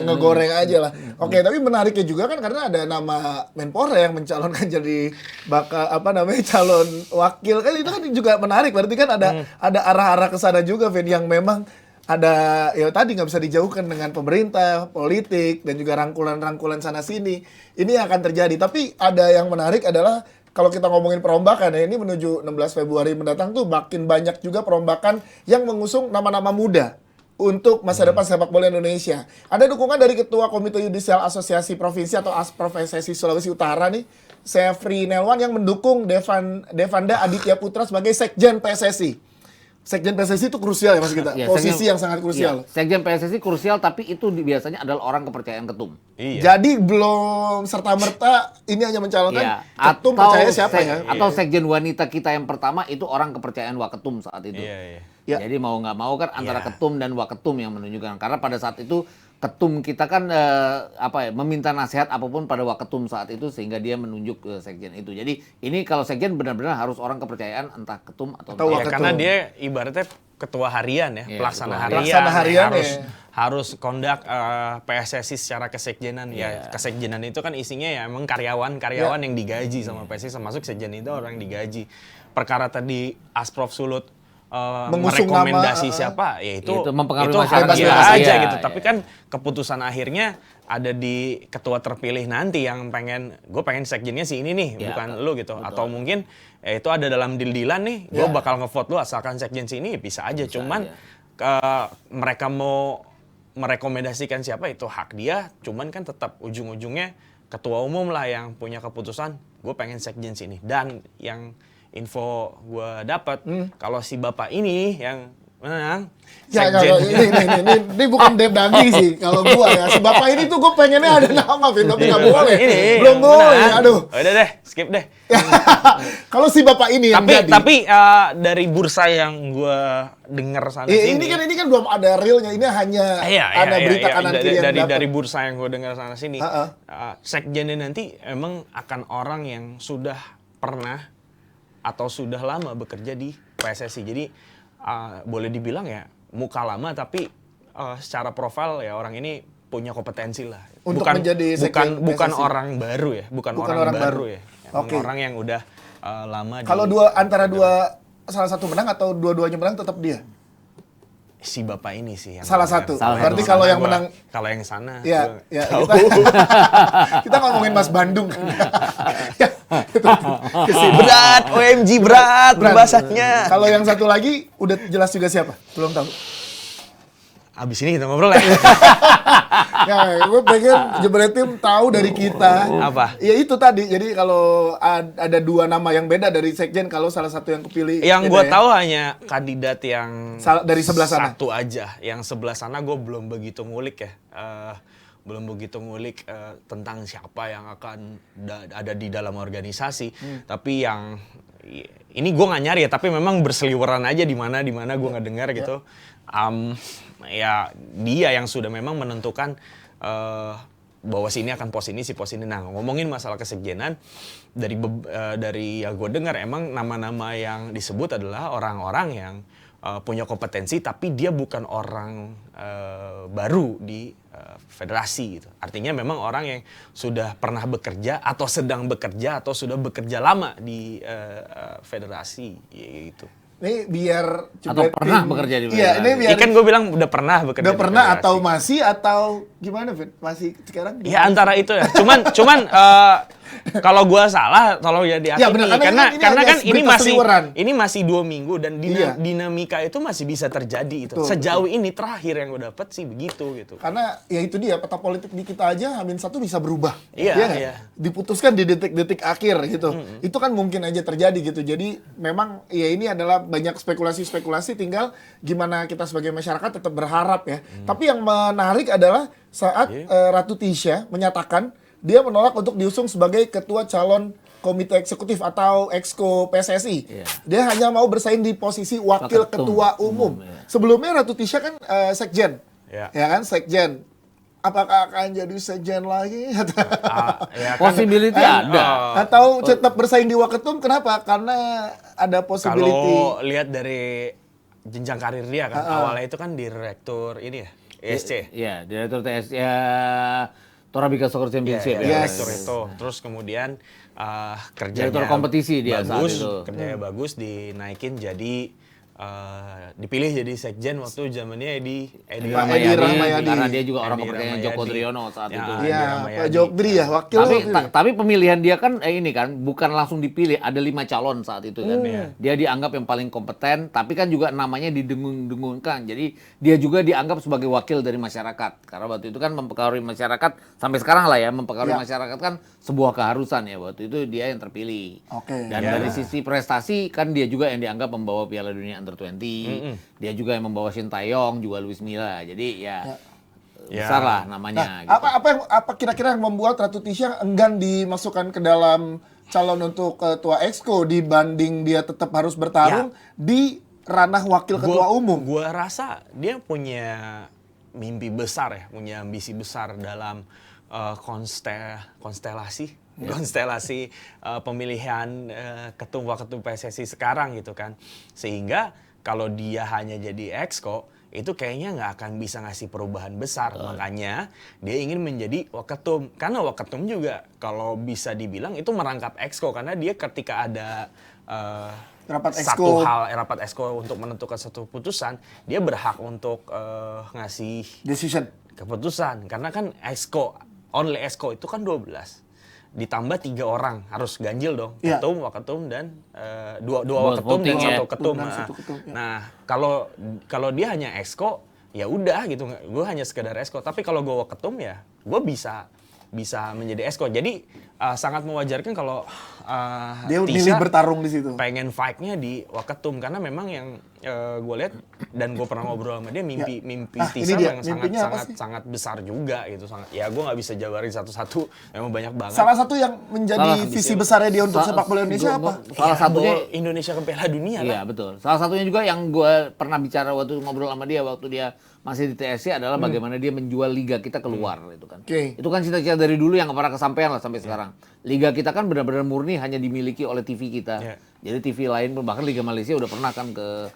ngegoreng aja lah. Oke, tapi menariknya juga kan karena ada nama Menpora yang mencalonkan jadi calon wakil kan, itu kan juga menarik. Berarti kan ada arah-arah ke sana juga, Vin, yang memang ada ya tadi nggak bisa dijauhkan dengan pemerintah, politik dan juga rangkulan-rangkulan sana sini. Ini yang akan terjadi. Tapi ada yang menarik adalah kalau kita ngomongin perombakan ya, ini menuju 16 Februari mendatang tuh makin banyak juga perombakan yang mengusung nama-nama muda untuk masa depan sepak bola Indonesia. Ada dukungan dari Ketua Komite Yudisial Asosiasi Provinsi atau Asprof PSSI Sulawesi Utara nih, Sefri Nelwan, yang mendukung Devanda Aditya Putra sebagai Sekjen PSSI. Sekjen PSSI itu krusial ya Mas kita, posisi yang sangat krusial. Sekjen PSSI krusial, tapi itu biasanya adalah orang kepercayaan ketum. Jadi belum serta-merta ini hanya mencalonkan ketum percaya siapa ya. Atau sekjen wanita kita yang pertama itu orang kepercayaan waketum saat itu. Jadi mau nggak mau kan antara ketum dan waketum yang menunjukkan. Karena pada saat itu ketum kita kan meminta nasihat apapun pada waketum saat itu sehingga dia menunjuk ke sekjen itu. Jadi ini kalau sekjen benar-benar harus orang kepercayaan entah ketum atau waketum. Karena dia ibaratnya ketua harian ya, pelaksana harian harus kondak PSSI secara kesekjenan. Kesekjenan itu kan isinya ya emang karyawan yang digaji sama PSSI, termasuk sekjen itu orang yang digaji. Perkara tadi Asprof Sulut merekomendasi siapa, ya itu mempengaruhi masyarakat masyarakat aja gitu. Tapi kan keputusan akhirnya ada di ketua terpilih nanti yang gue pengen sekjennya si ini nih, bukan lu gitu. Betul. Atau mungkin itu ada dalam deal-dealan nih, gue bakal ngevote lu asalkan sekjen si ini, bisa aja. Cuman mereka mau merekomendasikan siapa itu hak dia, cuman kan tetap ujung-ujungnya ketua umum lah yang punya keputusan, gue pengen sekjen si ini. Dan yang info gue dapat kalau si bapak ini yang menang ini bukan Dev Daging sih kalau gue ya. Si bapak ini tuh gue pengennya ada nama, Vin, tapi nggak boleh. Belum boleh. Aduh. Udah deh, skip deh. Kalau si bapak ini yang jadi. Tapi dari bursa yang gue dengar sana sini. Ini kan belum ada realnya. Ini hanya ada berita kanan kiri yang dapat. Dari bursa yang gue dengar sana sini. Sekjennya nanti emang akan orang yang sudah pernah atau sudah lama bekerja di PSSI. Jadi boleh dibilang ya muka lama, tapi secara profil ya orang ini punya kompetensi lah. Untuk menjadi bukan orang baru ya, bukan orang baru ya. Orang yang udah lama. Kalau antara salah satu menang atau dua-duanya menang tetap dia. Si bapak ini sih yang salah satu. Berarti kalau yang menang, kalau yang sana ya kita ngomongin Mas Bandung. Berat, OMG berat pembahasannya. Kalau yang satu lagi udah jelas juga siapa? Belum tahu. abis ini kita ngobrol ya. Nah, gue pengen Jebret Tim tahu dari kita. Apa? Ya itu tadi. Jadi kalau ada dua nama yang beda dari sekjen, kalau salah satu yang kepilih. Yang beda gue ya. tahu hanya kandidat yang Dari sebelah sana. satu aja. Yang sebelah sana gue belum begitu ngulik ya. Tentang siapa yang akan ada di dalam organisasi. Tapi yang ini gue nggak nyari ya. Tapi memang berseliweran aja di mana gue nggak dengar gitu. Ya dia yang sudah memang menentukan bahwa sini akan pos ini, si pos ini. Nah, ngomongin masalah kesekjenan, dari yang gue dengar emang nama-nama yang disebut adalah orang-orang yang punya kompetensi, tapi dia bukan orang baru di federasi gitu. Artinya memang orang yang sudah pernah bekerja atau sedang bekerja atau sudah bekerja lama di federasi gitu. Ini biar Atau Jebret pernah Tim- bekerja di Iya, ini federasi. biar Kan gue bilang udah pernah bekerja udah di pernah federasi. atau masih atau gimana, Fit? Masih sekarang? Ya antara itu ya. Cuman kalau gua salah tolong ya dihakimi. Ya, benar, karena ini karena hanya kan ini berita masih seliweran. 2 minggu dan Iya. dinamika itu masih bisa terjadi itu. Betul, Sejauh ini terakhir yang gue dapat sih begitu gitu. Karena ya itu dia, peta politik di kita aja H-1 bisa berubah. Iya, nggak? iya. Diputuskan di detik-detik akhir gitu. Itu kan mungkin aja terjadi gitu. Jadi memang ya ini adalah banyak spekulasi-spekulasi, tinggal gimana kita sebagai masyarakat tetap berharap ya. Tapi yang menarik adalah saat Ratu Tisha menyatakan dia menolak untuk diusung sebagai ketua calon komite eksekutif atau exco PSSI. Iya. Dia hanya mau bersaing di posisi wakil Ketum ketua umum. ya. Sebelumnya Ratu Tisha kan sekjen. Ya. Ya kan, sekjen. Apakah akan jadi sekjen lagi? Ya kan, Possibility ada. Atau tetap bersaing di waketum? Kenapa? Karena ada possibility. kalau lihat dari jenjang karir dia kan, awalnya itu kan direktur ini ya, ESC. Iya, Direktur TS ya Torabika Soccer Championship Ya, ya. Yes. direktur itu. Terus kemudian kerjanya Direktur kompetisi dia saat bagus, itu. kerjanya bagus, dinaikin jadi dipilih jadi sekjen waktu zamannya Edi Pak Edi Rahmayadi. Karena dia juga orang Edi kepercayaan Rahmayadi. Joko Driono saat Ya, itu. Edi Iya, Rahmayadi. Pak Jokdri ya, wakil. Tapi pemilihan dia kan ini kan bukan langsung dipilih, ada 5 calon saat itu kan. Dia dianggap yang paling kompeten, tapi kan juga namanya didengung-dengungkan. Jadi dia juga dianggap sebagai wakil dari masyarakat. Karena waktu itu kan mempengaruhi masyarakat sampai sekarang lah ya, mempengaruhi Ya. masyarakat kan sebuah keharusan ya. Waktu itu dia yang terpilih. Oke. Dan Ya. dari sisi prestasi kan dia juga yang dianggap membawa Piala Dunia Under 20. Dia juga yang membawa Shin Tae-yong, juga Luis Milla. Jadi ya besar lah namanya. gitu. Apa kira-kira yang membuat Ratu Tisha enggan dimasukkan ke dalam calon untuk ketua exco dibanding dia tetap harus bertarung di ranah wakil ketua umum? Gua rasa dia punya mimpi besar ya, punya ambisi besar dalam konstelasi pemilihan ketum PSSI sekarang gitu kan. Sehingga kalau dia hanya jadi exco itu kayaknya nggak akan bisa ngasih perubahan besar. Makanya dia ingin menjadi waketum. Karena waketum juga kalau bisa dibilang itu merangkap exco. Karena dia ketika ada Rapat satu exco. rapat exco untuk menentukan satu putusan, dia berhak untuk ngasih Decision. keputusan. Karena kan exco, only exco itu kan 12. Ditambah 3 orang, harus ganjil dong. Iya. Ketum, waketum, dan dua Vote waketum dan voting satu ya. ketum. Dan Nah, satu ketum, ya. Nah, kalau dia hanya exco, ya udah gitu. Gue hanya sekedar exco. Tapi kalau gue waketum ya, gue bisa menjadi exco. Jadi sangat mewajarkan kalau Dia Tisha milih bertarung di situ. pengen fight-nya di waketum, karena memang yang gue lihat dan gue pernah ngobrol sama dia, mimpi Ah, Tisha ini dia. yang Mimpinya apa sih? sangat besar juga gitu. Ya gue nggak bisa jabarin satu-satu, memang banyak banget. Salah satu yang menjadi Salah- visi besarnya dia untuk Sa- sepak bola Indonesia apa? Salah Ya, satunya bawa Indonesia ke Piala Dunia Iya lah. betul. Salah satunya juga yang gue pernah bicara waktu ngobrol sama dia waktu dia masih di TSC adalah bagaimana dia menjual liga kita keluar itu kan. Oke. Itu kan cita-cita dari dulu yang nggak pernah kesampaian lah sampai sekarang. Liga kita kan benar-benar murni hanya dimiliki oleh TV kita. Iya. Jadi TV lain bahkan Liga Malaysia udah pernah kan ke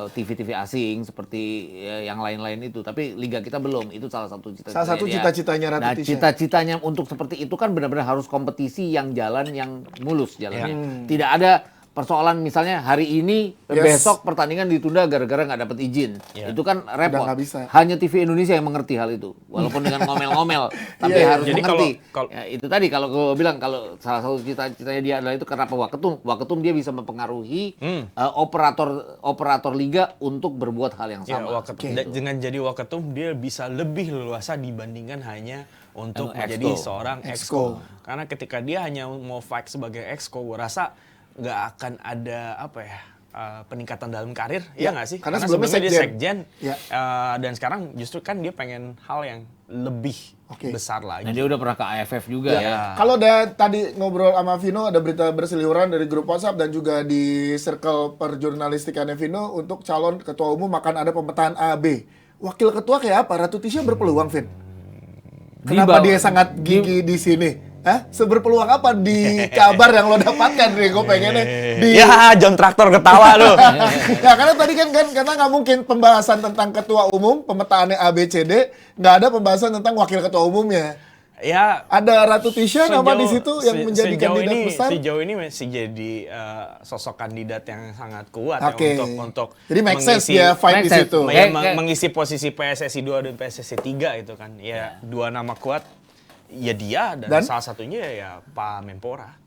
TV-TV asing seperti yang lain-lain itu. Tapi liga kita belum. Itu salah satu cita-citanya Salah satu dia. cita-citanya Ratu Nah, Tisha. cita-citanya untuk seperti itu kan benar-benar harus kompetisi yang jalan yang mulus jalannya. Iya. Tidak ada persoalan misalnya hari ini Yes. besok pertandingan ditunda gara-gara nggak dapat izin. Itu kan repot. nggak bisa. Hanya TV Indonesia yang mengerti hal itu. Walaupun dengan ngomel-ngomel, tapi Iya, harus jadi mengerti. kalau- Ya, itu tadi kalau gue bilang kalau salah satu cita-citanya dia adalah itu kenapa Waketum. Waketum dia bisa mempengaruhi operator liga untuk berbuat hal yang Ya, sama. dengan jadi Waketum dia bisa lebih leluasa dibandingkan hanya untuk Exco. menjadi seorang Exco. exco. Karena ketika dia hanya mau fight sebagai exco, gue rasa nggak akan ada apa ya peningkatan dalam karir, ya nggak sih? karena sebelumnya dia sekjen. sekjen, Ya. dan sekarang justru kan dia pengen hal yang lebih besar lagi. Nah, dia udah pernah ke AFF juga ya. Kalau udah tadi ngobrol sama Vino, ada berita berseliweran dari grup WhatsApp dan juga di circle perjurnalistikannya Vino untuk calon ketua umum akan ada pemetaan A, B. Wakil ketua kayak apa? Ratu Tisha berpeluang, Vin? Kenapa dia sangat gigi di sini? Hah? Seberpeluang apa di kabar yang lo dapatkan nih? Gue pengennya di... Ya, John Traktor ketawa lu. Ya karena tadi kan karena nggak mungkin pembahasan tentang ketua umum, pemetaannya A, B, C, D, nggak ada pembahasan tentang wakil ketua umumnya. Ya, Ada Ratu Tisha nama di situ yang menjadi kandidat besar. Sejauh ini masih jadi sosok kandidat yang sangat kuat Oke. ya untuk Jadi make sense mengisi- dia fight di make sense. situ. ya, Kayak- mengisi posisi PSSI 2 dan PSSI 3 itu kan. Ya, dua nama kuat. Ya dia dan salah satunya ya Pak Menpora.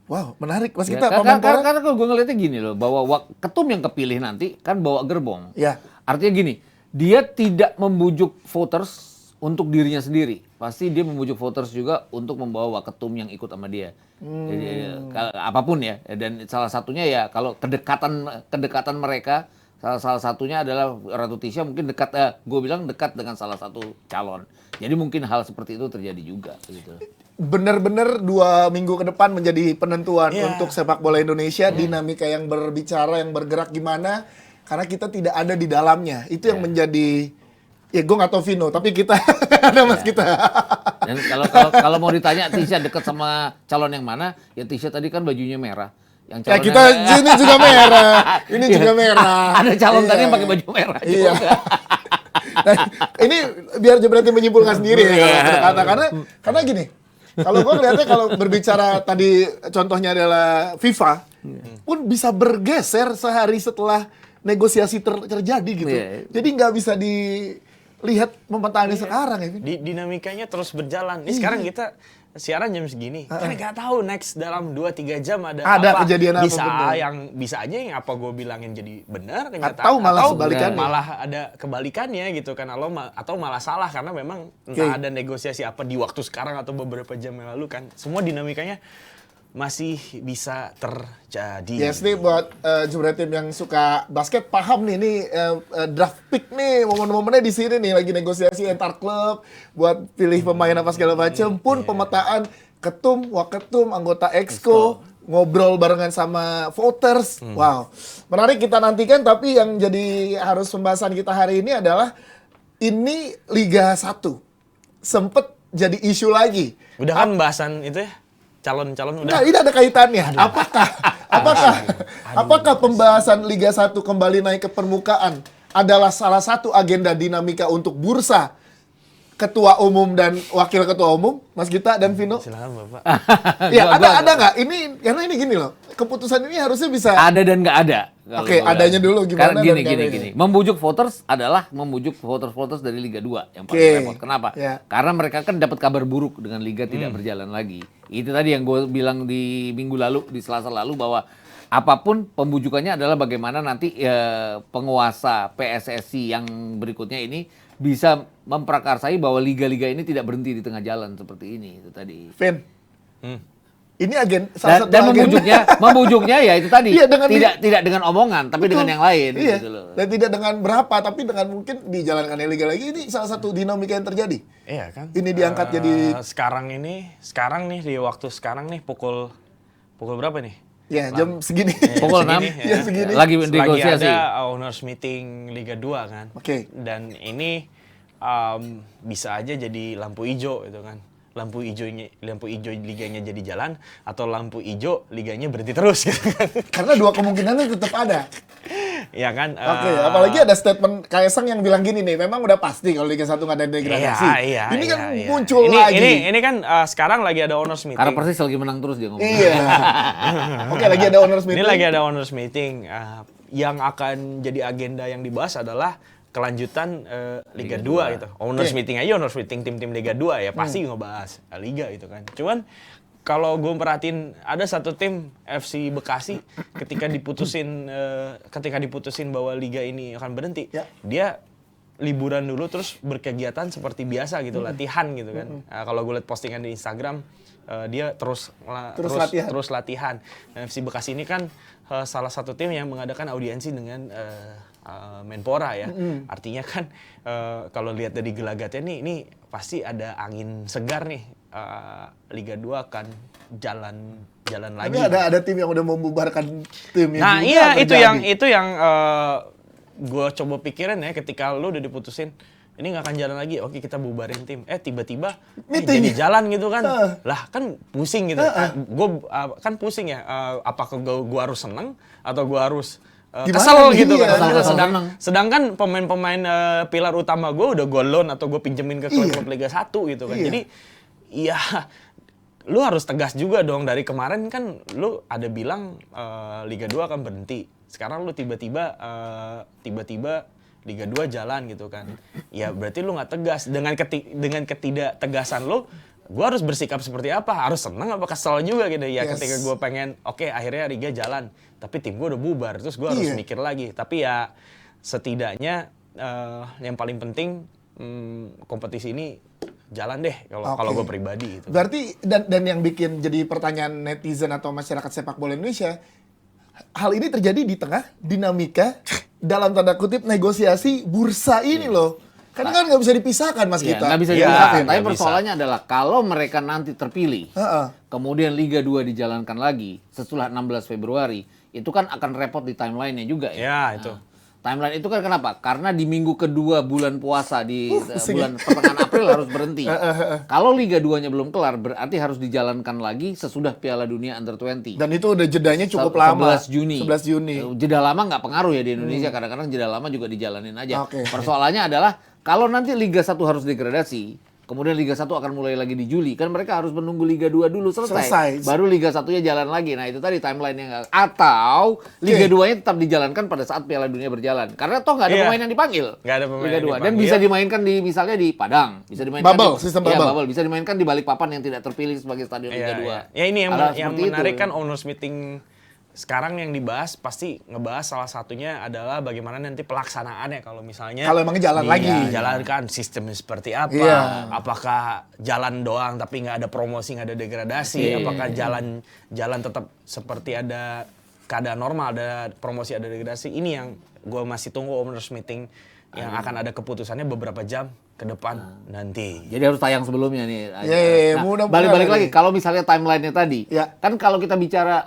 Wow, menarik Mas Ya, kita karena Menpora. karena kalau gue ngeliatnya gini loh, bahwa ketum yang kepilih nanti kan bawa gerbong. Ya. Artinya gini, dia tidak membujuk voters untuk dirinya sendiri. Pasti dia membujuk voters juga untuk membawa waketum yang ikut sama dia. Jadi, apapun ya. Dan salah satunya ya kalau kedekatan mereka, salah satunya adalah Ratu Tisha mungkin gue bilang dekat dengan salah satu calon. Jadi mungkin hal seperti itu terjadi juga. Gitu. Bener-bener 2 minggu ke depan menjadi penentuan Iya. untuk sepak bola Indonesia, dinamika yang berbicara, yang bergerak gimana, karena kita tidak ada di dalamnya. Itu yang menjadi, ya gue nggak tahu Vino, tapi kita ada Mas kita. Dan kalau mau ditanya Tisha dekat sama calon yang mana, ya Tisha tadi kan bajunya merah. Yang Ya calonnya- kita ini juga merah, ini juga merah. Ada calon Iya. tadi yang pakai baju merah Iya. juga. Nah, ini biar berarti menyimpulkan sendiri ya kalau kata karena gini. Kalau gue ngeliatnya kalau berbicara tadi contohnya adalah FIFA pun bisa bergeser sehari setelah negosiasi terjadi gitu. Iya. Jadi nggak bisa dilihat pemetaannya sekarang ya. Vin. Dinamikanya terus berjalan. Ini sekarang kita siaran jam segini. Kan nggak tahu next dalam 2-3 jam ada apa. Kejadian apa, bisa bener. bisa aja yang apa gue bilangin jadi benar kenyataan. Atau malah sebalikannya. Malah ada kebalikannya gitu kan. Atau malah salah karena memang entah ada negosiasi apa di waktu sekarang atau beberapa jam yang lalu kan. Semua dinamikanya masih bisa terjadi. Yes nih buat jumlah tim yang suka basket paham nih ini draft pick nih momen-momennya di sini nih lagi negosiasi antar klub buat pilih pemain apa segala macam pun pemetaan ketum, waketum, anggota exco ngobrol barengan sama voters. Wow. Menarik kita nantikan tapi yang jadi harus pembahasan kita hari ini adalah ini Liga 1 sempet jadi isu lagi. Udah kan pembahasan itu ya? Calon-calon udah. Nah, ini ada kaitannya. Apakah pembahasan Liga 1 kembali naik ke permukaan adalah salah satu agenda dinamika untuk bursa ketua umum dan wakil ketua umum, Mas Gita dan Vino? Silakan Bapak. Ya, ada nggak? Ini karena ini gini loh. Keputusan ini harusnya bisa Ada dan nggak ada. Kalau Oke, gua adanya bilang. dulu gimana Karena dan gini. nggak adanya. Membujuk voters adalah membujuk voters dari Liga 2 yang paling Oke. repot. Kenapa? Ya. Karena mereka kan dapat kabar buruk dengan Liga tidak berjalan lagi. Itu tadi yang gue bilang di minggu lalu, di Selasa lalu bahwa apapun pembujukannya adalah bagaimana nanti penguasa PSSI yang berikutnya ini bisa memprakarsai bahwa liga-liga ini tidak berhenti di tengah jalan seperti ini. Itu tadi. Vin. Ini salah satu Dan agenda. membujuknya ya itu tadi. Iya, dengan tidak dengan omongan, tapi dengan yang lain Iya. gitu loh. Dan tidak dengan berapa, tapi dengan mungkin dijalankan liga lagi. Ini salah satu dinamika yang terjadi. Iya kan? Ini diangkat jadi- sekarang nih di waktu sekarang nih pukul berapa nih? Ya, jam segini. Pukul Segini, 6 ya, segini. lagi negosiasi. Lagi ada owners meeting Liga 2 kan. Oke. Dan ini bisa aja jadi lampu hijau gitu kan. Lampu hijau liganya jadi jalan atau lampu hijau liganya berhenti terus gitu kan. Karena dua kemungkinannya tetap ada. Ya kan? Oke, apalagi ada statement Kaisang yang bilang gini nih, memang udah pasti kalau Liga 1 nggak ada degradasi. Ini kan muncul lagi. Ini kan sekarang lagi ada owners meeting. Karena Persis lagi menang terus dia ngomong. Iya. Oke, lagi ada owners meeting. Ini lagi ada owners meeting. Yang akan jadi agenda yang dibahas adalah kelanjutan Liga 2 gitu. Owners meeting aja, owners meeting tim-tim Liga 2 ya pasti ngebahas Liga gitu kan. Cuman kalau gue perhatiin ada satu tim FC Bekasi ketika diputusin bahwa liga ini akan berhenti, dia liburan dulu terus berkegiatan seperti biasa gitu, latihan gitu kan. Kalau gue liat postingan di Instagram, dia terus latihan. Dan FC Bekasi ini kan salah satu tim yang mengadakan audiensi dengan Menpora ya. Artinya kan kalau lihat dari gelagatnya nih, ini pasti ada angin segar nih. Liga 2 akan jalan lagi. Tapi ada tim yang udah membubarkan timnya. Nah juga iya, itu yang gue coba pikirin ya ketika lu udah diputusin ini nggak akan jalan lagi, oke kita bubarin tim. Tiba-tiba jadi jalan gitu kan. Lah kan pusing gitu. Gue kan pusing ya. Apakah gue harus seneng atau gue harus kesel gitu kan. Sedangkan pemain-pemain pilar utama gue udah gue loan atau gue pinjemin ke klub Liga 1 gitu kan. Jadi ya lu harus tegas juga dong. Dari kemarin kan lu ada bilang Liga 2 akan berhenti. Sekarang lu tiba-tiba Liga 2 jalan gitu kan. Ya berarti lu nggak tegas. Dengan ketidaktegasan lu, gue harus bersikap seperti apa? Harus seneng apa kesel juga gitu. Ya ketika gue pengen, oke, akhirnya Liga jalan. Tapi tim gue udah bubar, terus gue harus mikir lagi. Tapi ya setidaknya yang paling penting kompetisi ini jalan deh kalau gue pribadi gitu. Berarti dan yang bikin jadi pertanyaan netizen atau masyarakat sepak bola Indonesia, hal ini terjadi di tengah dinamika dalam tanda kutip negosiasi bursa ini loh. Kan nggak bisa dipisahkan Mas Gita. Nggak bisa dipisahkan. Tapi persoalannya adalah kalau mereka nanti terpilih, kemudian Liga 2 dijalankan lagi setelah 16 Februari, itu kan akan repot di timeline-nya juga ya. Ya itu. Timeline itu kan kenapa? Karena di minggu kedua bulan puasa di bulan pertengahan April harus berhenti. Kalau Liga 2-nya belum kelar, berarti harus dijalankan lagi sesudah Piala Dunia Under-20. Dan itu udah jedanya cukup lama. 11 Juni. Jeda lama nggak pengaruh ya di Indonesia. Kadang-kadang jeda lama juga dijalanin aja. Persoalannya adalah kalau nanti Liga 1 harus degradasi, kemudian Liga 1 akan mulai lagi di Juli. Kan mereka harus menunggu Liga 2 dulu selesai. Baru Liga 1-nya jalan lagi. Nah itu tadi timeline-nya nggak. Atau Liga 2-nya tetap dijalankan pada saat Piala Dunia berjalan. Karena toh nggak ada pemain yang dipanggil. Nggak ada pemain Liga 2. Dan bisa dimainkan di misalnya di Padang. Bisa dimainkan sistem bubble. bubble. Bisa dimainkan di Balikpapan yang tidak terpilih sebagai stadion Liga 2. Ya ini yang menarik kan owners meeting sekarang yang dibahas pasti ngebahas salah satunya adalah bagaimana nanti pelaksanaannya kalau misalnya emang jalan lagi dijalankan sistemnya seperti apa, apakah jalan doang tapi nggak ada promosi, nggak ada degradasi, apakah jalan tetap seperti ada keadaan normal, ada promosi, ada degradasi. Ini yang gue masih tunggu owners meeting yang akan ada keputusannya beberapa jam ke depan nanti. Jadi harus tayang sebelumnya nih. Balik lagi kalau misalnya timeline-nya tadi, kan kalau kita bicara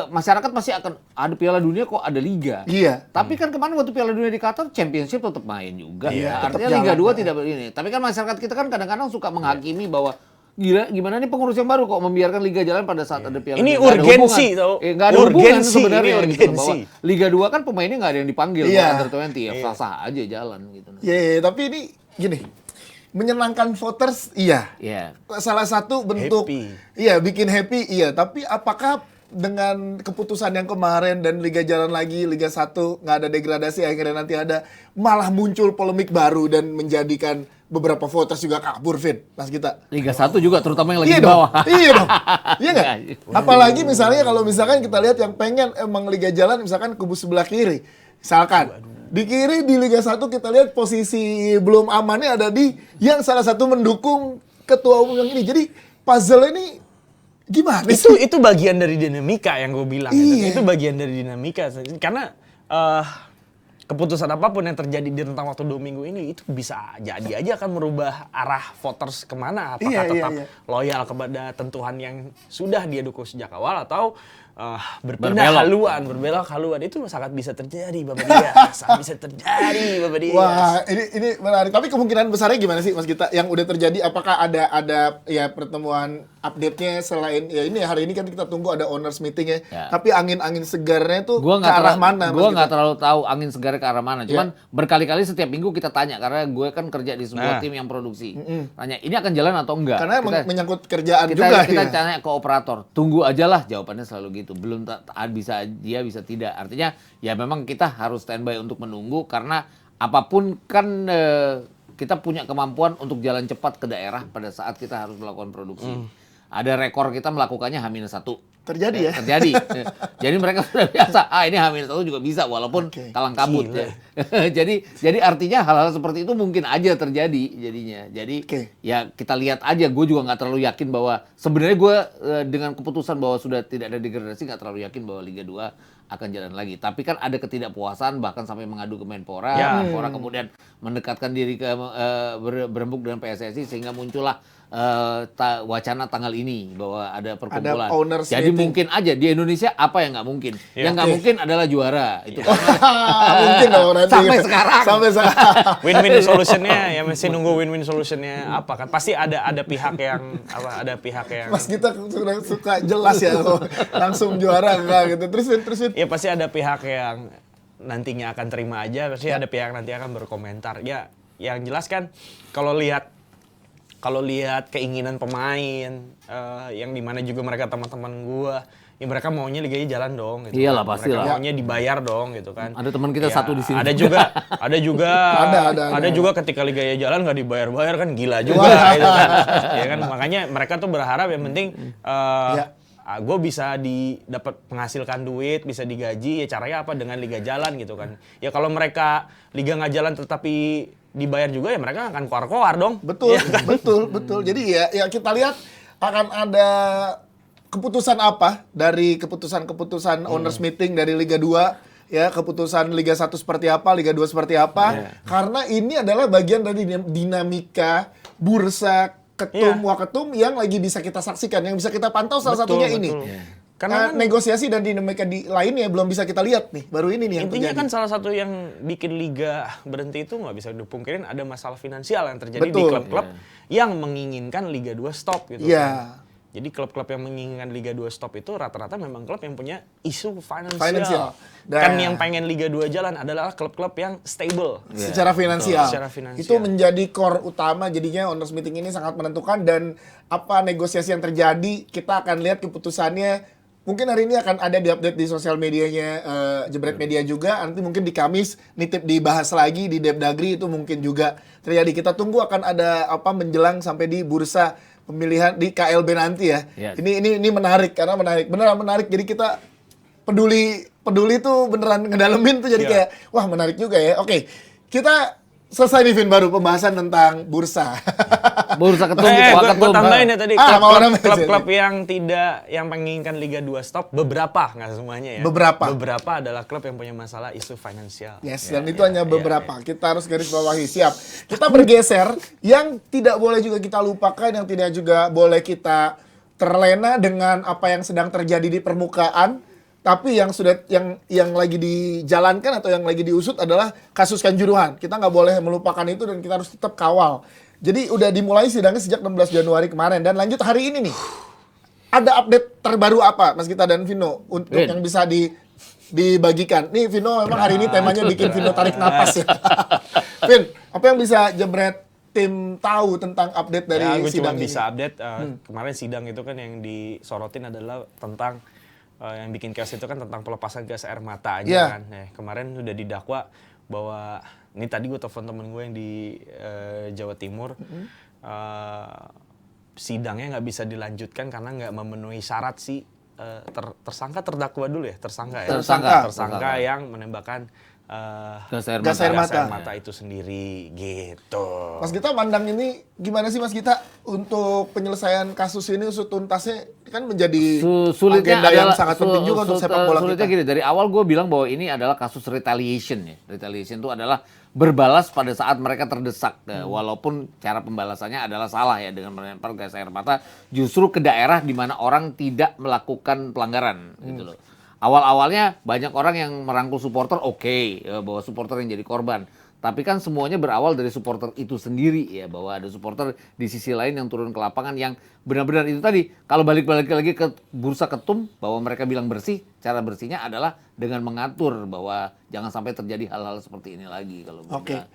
masyarakat pasti akan ada Piala Dunia kok ada liga. Tapi kan kemarin waktu Piala Dunia di Qatar Championship tetap main juga. Artinya Liga 2 tidak begini. Tapi kan masyarakat kita kan kadang-kadang suka menghakimi bahwa gimana nih pengurus yang baru kok membiarkan liga jalan pada saat ada Piala Dunia. Ini urgensi tau. Nggak ada hubungan sebenarnya. Gitu, Liga 2 kan pemainnya nggak ada yang dipanggil Under-20 ya sah-sah aja jalan gitu. Tapi ini gini, menyenangkan voters salah satu bentuk bikin happy tapi apakah dengan keputusan yang kemarin dan Liga jalan lagi, Liga 1 nggak ada degradasi, akhirnya nanti ada malah muncul polemik baru dan menjadikan beberapa voters juga kabur, Vin, Mas Gita. Liga 1 juga terutama yang lagi di bawah. Iya dong. Iya nggak? Apalagi misalnya kalau misalkan kita lihat yang pengen emang Liga jalan misalkan kubu sebelah kiri. Misalkan di kiri di Liga 1 kita lihat posisi belum amannya ada di yang salah satu mendukung ketua umum yang ini. Jadi puzzle ini gimana sih? Itu bagian dari dinamika yang gue bilang. Itu bagian dari dinamika. Karena keputusan apapun yang terjadi di rentang waktu 2 minggu ini itu bisa jadi aja akan merubah arah voters kemana. Apakah tetap loyal kepada tentuan yang sudah dia dukung sejak awal atau berpindah berbelok haluan itu sangat bisa terjadi Bapak Dia. Sangat bisa terjadi Bapak Dia. Wah, ini menarik. Tapi kemungkinan besarnya gimana sih Mas Gita yang udah terjadi? Apakah ada ya pertemuan update-nya selain ya ini hari ini kan kita tunggu ada owners meeting ya. Tapi angin-angin segarnya tuh ke arah mana? Gue nggak terlalu tahu angin segar ke arah mana. Cuman berkali-kali setiap minggu kita tanya karena gue kan kerja di sebuah tim yang produksi. Tanya ini akan jalan atau enggak? Karena menyangkut kerjaan kita juga kita ya. tanya ke operator, tunggu aja lah, jawabannya selalu gitu. Belum bisa dia bisa tidak. Artinya ya memang kita harus standby untuk menunggu karena apapun kan kita punya kemampuan untuk jalan cepat ke daerah pada saat kita harus melakukan produksi. Ada rekor kita melakukannya H-1. Terjadi ya? Terjadi. Jadi mereka sudah biasa, ini H-1 juga bisa walaupun kalang kabut. Ya. jadi artinya hal-hal seperti itu mungkin aja terjadi jadinya. Jadi ya kita lihat aja, gue juga nggak terlalu yakin bahwa sebenarnya gue dengan keputusan bahwa sudah tidak ada degradasi nggak terlalu yakin bahwa Liga 2 akan jalan lagi. Tapi kan ada ketidakpuasan bahkan sampai mengadu ke Menpora. Menpora kemudian mendekatkan diri ke berembuk dengan PSSI sehingga muncullah wacana tanggal ini bahwa ada perkumpulan. Jadi mungkin aja di Indonesia apa yang nggak mungkin? Yang nggak mungkin adalah juara. Itu mungkin dong nanti. Sampai sekarang. Win-win solutionnya ya masih nunggu win-win solutionnya apa kan? Pasti ada pihak yang ada pihak yang. Mas kita suka jelas ya langsung juara enggak gitu. Terus. Ya pasti ada pihak yang nantinya akan terima aja. Pasti ada pihak nanti akan berkomentar. Ya yang jelas kan kalau lihat keinginan pemain yang dimana juga mereka teman-teman gua ya mereka maunya liganya jalan dong gitu. Iyalah pasti lah. Mereka maunya dibayar dong gitu kan. Ada teman kita satu di sini. Ada juga ketika liganya jalan nggak dibayar-bayar kan gila juga gitu kan. Ya kan makanya mereka tuh berharap yang penting gue bisa dapat menghasilkan duit, bisa digaji, ya caranya apa dengan liga jalan gitu kan. Ya kalau mereka liga nggak jalan tetapi dibayar juga ya mereka akan koar-koar dong. Betul, ya kan? betul. Jadi ya kita lihat akan ada keputusan apa dari keputusan owners meeting dari Liga 2 ya, keputusan Liga 1 seperti apa, Liga 2 seperti apa. Karena ini adalah bagian dari dinamika bursa waketum yang lagi bisa kita saksikan, yang bisa kita pantau salah satunya ini. Karena negosiasi dan dinamika lainnya belum bisa kita lihat nih, baru ini nih yang intinya terjadi. Kan salah satu yang bikin liga berhenti itu nggak bisa dipungkirin ada masalah finansial yang terjadi di klub-klub yang menginginkan Liga 2 stop gitu. Kan. Jadi klub-klub yang menginginkan Liga 2 stop itu rata-rata memang klub yang punya isu finansial. Kan yang pengen Liga 2 jalan adalah klub-klub yang stable secara finansial. Itu menjadi core utama, jadinya owners meeting ini sangat menentukan dan apa negosiasi yang terjadi kita akan lihat keputusannya. Mungkin hari ini akan ada di update di sosial medianya Jebret Media juga. Nanti mungkin di Kamis nitip dibahas lagi di Depdagri itu mungkin juga terjadi. Kita tunggu akan ada apa menjelang sampai di bursa pemilihan di KLB nanti ya. Ini menarik karena beneran menarik. Jadi kita peduli tuh beneran ngedalemin tuh jadi kayak wah menarik juga ya. Oke. Kita selesai nih Vin baru pembahasan tentang bursa. Bursa ketum, gue tambahin ya tadi klub-klub yang menginginkan Liga 2 stop beberapa, nggak semuanya ya. Beberapa adalah klub yang punya masalah isu finansial. Yes, dan itu hanya beberapa. Kita harus garis bawahi, siap. Kita bergeser, yang tidak boleh juga kita lupakan, yang tidak juga boleh kita terlena dengan apa yang sedang terjadi di permukaan. Tapi yang sudah yang lagi dijalankan atau yang lagi diusut adalah kasus Kanjuruhan. Kita nggak boleh melupakan itu dan kita harus tetap kawal. Jadi udah dimulai sidangnya sejak 16 Januari kemarin dan lanjut hari ini nih. Ada update terbaru apa Mas Gita dan Vino untuk yang bisa dibagikan? Nih Vino memang hari ini temanya bikin Vino tarik napas ya. Vin, apa yang bisa Jebret tim tahu tentang update dari sidang ini? Gue cuma bisa update. Kemarin sidang itu kan yang disorotin adalah tentang yang bikin chaos itu kan tentang pelepasan gas air mata aja kan. Kemarin udah didakwa bahwa ini tadi gue telepon temen gue yang di Jawa Timur, sidangnya nggak bisa dilanjutkan karena nggak memenuhi syarat si tersangka terdakwa dulu ya tersangka yang menembakkan Gas air mata. itu sendiri gitu. Mas Gita mandang ini gimana sih Mas Gita untuk penyelesaian kasus ini usut tuntasnya kan menjadi Sulitnya agenda yang adalah sangat penting juga untuk sepak bola sulitnya kita. gini, dari awal gue bilang bahwa ini adalah kasus retaliation ya. Retaliation itu adalah berbalas pada saat mereka terdesak. Walaupun cara pembalasannya adalah salah ya dengan melempar gas air mata justru ke daerah di mana orang tidak melakukan pelanggaran gitu loh. Awal-awalnya banyak orang yang merangkul supporter, bahwa supporter yang jadi korban. Tapi kan semuanya berawal dari supporter itu sendiri ya, bahwa ada supporter di sisi lain yang turun ke lapangan yang benar-benar itu tadi. Kalau balik-balik lagi ke bursa ketum, bahwa mereka bilang bersih, cara bersihnya adalah dengan mengatur bahwa jangan sampai terjadi hal-hal seperti ini lagi. Kalau Oke.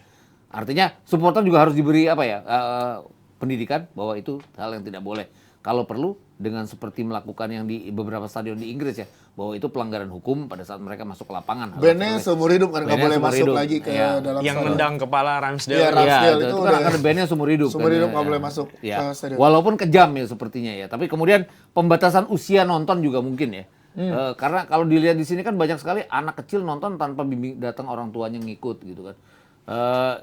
artinya supporter juga harus diberi pendidikan bahwa itu hal yang tidak boleh. Kalau perlu dengan seperti melakukan yang di beberapa stadion di Inggris ya, bahwa itu pelanggaran hukum pada saat mereka masuk ke lapangan. Bandnya seumur hidup kan nggak Bandnya boleh seumur masuk hidup. lagi ke Iya. dalam Yang stadion. nendang kepala Ramsdale. Iya, Ramsdale Iya, itu kan udah akan bandnya seumur hidup. seumur kan, hidup ya. nggak boleh masuk Ya. ke stadion. Walaupun kejam ya sepertinya ya, tapi kemudian pembatasan usia nonton juga mungkin ya. Karena kalau dilihat di sini kan banyak sekali anak kecil nonton tanpa bimbing datang orang tuanya ngikut gitu kan.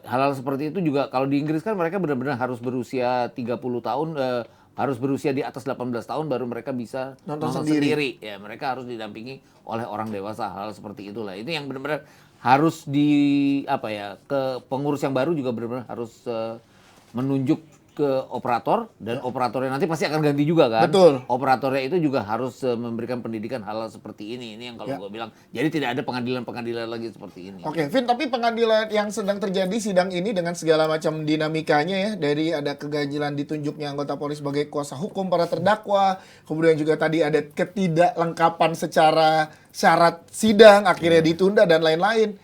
Hal-hal seperti itu juga kalau di Inggris kan mereka benar-benar harus berusia 30 tahun, harus berusia di atas 18 tahun baru mereka bisa Nonton nonton sendiri. sendiri. Ya, mereka harus didampingi oleh orang dewasa, hal seperti itulah. Itu yang benar-benar harus ke pengurus yang baru juga benar-benar harus menunjuk ke operator dan operatornya nanti pasti akan ganti juga kan. Betul. Operatornya itu juga harus memberikan pendidikan hal seperti ini. Ini yang kalau Ya. gue bilang. Jadi tidak ada pengadilan-pengadilan lagi seperti ini. Oke, Vin, tapi pengadilan yang sedang terjadi sidang ini dengan segala macam dinamikanya ya, dari ada keganjilan ditunjuknya anggota polisi sebagai kuasa hukum para terdakwa, kemudian juga tadi ada ketidaklengkapan secara syarat sidang, akhirnya ditunda dan lain-lain.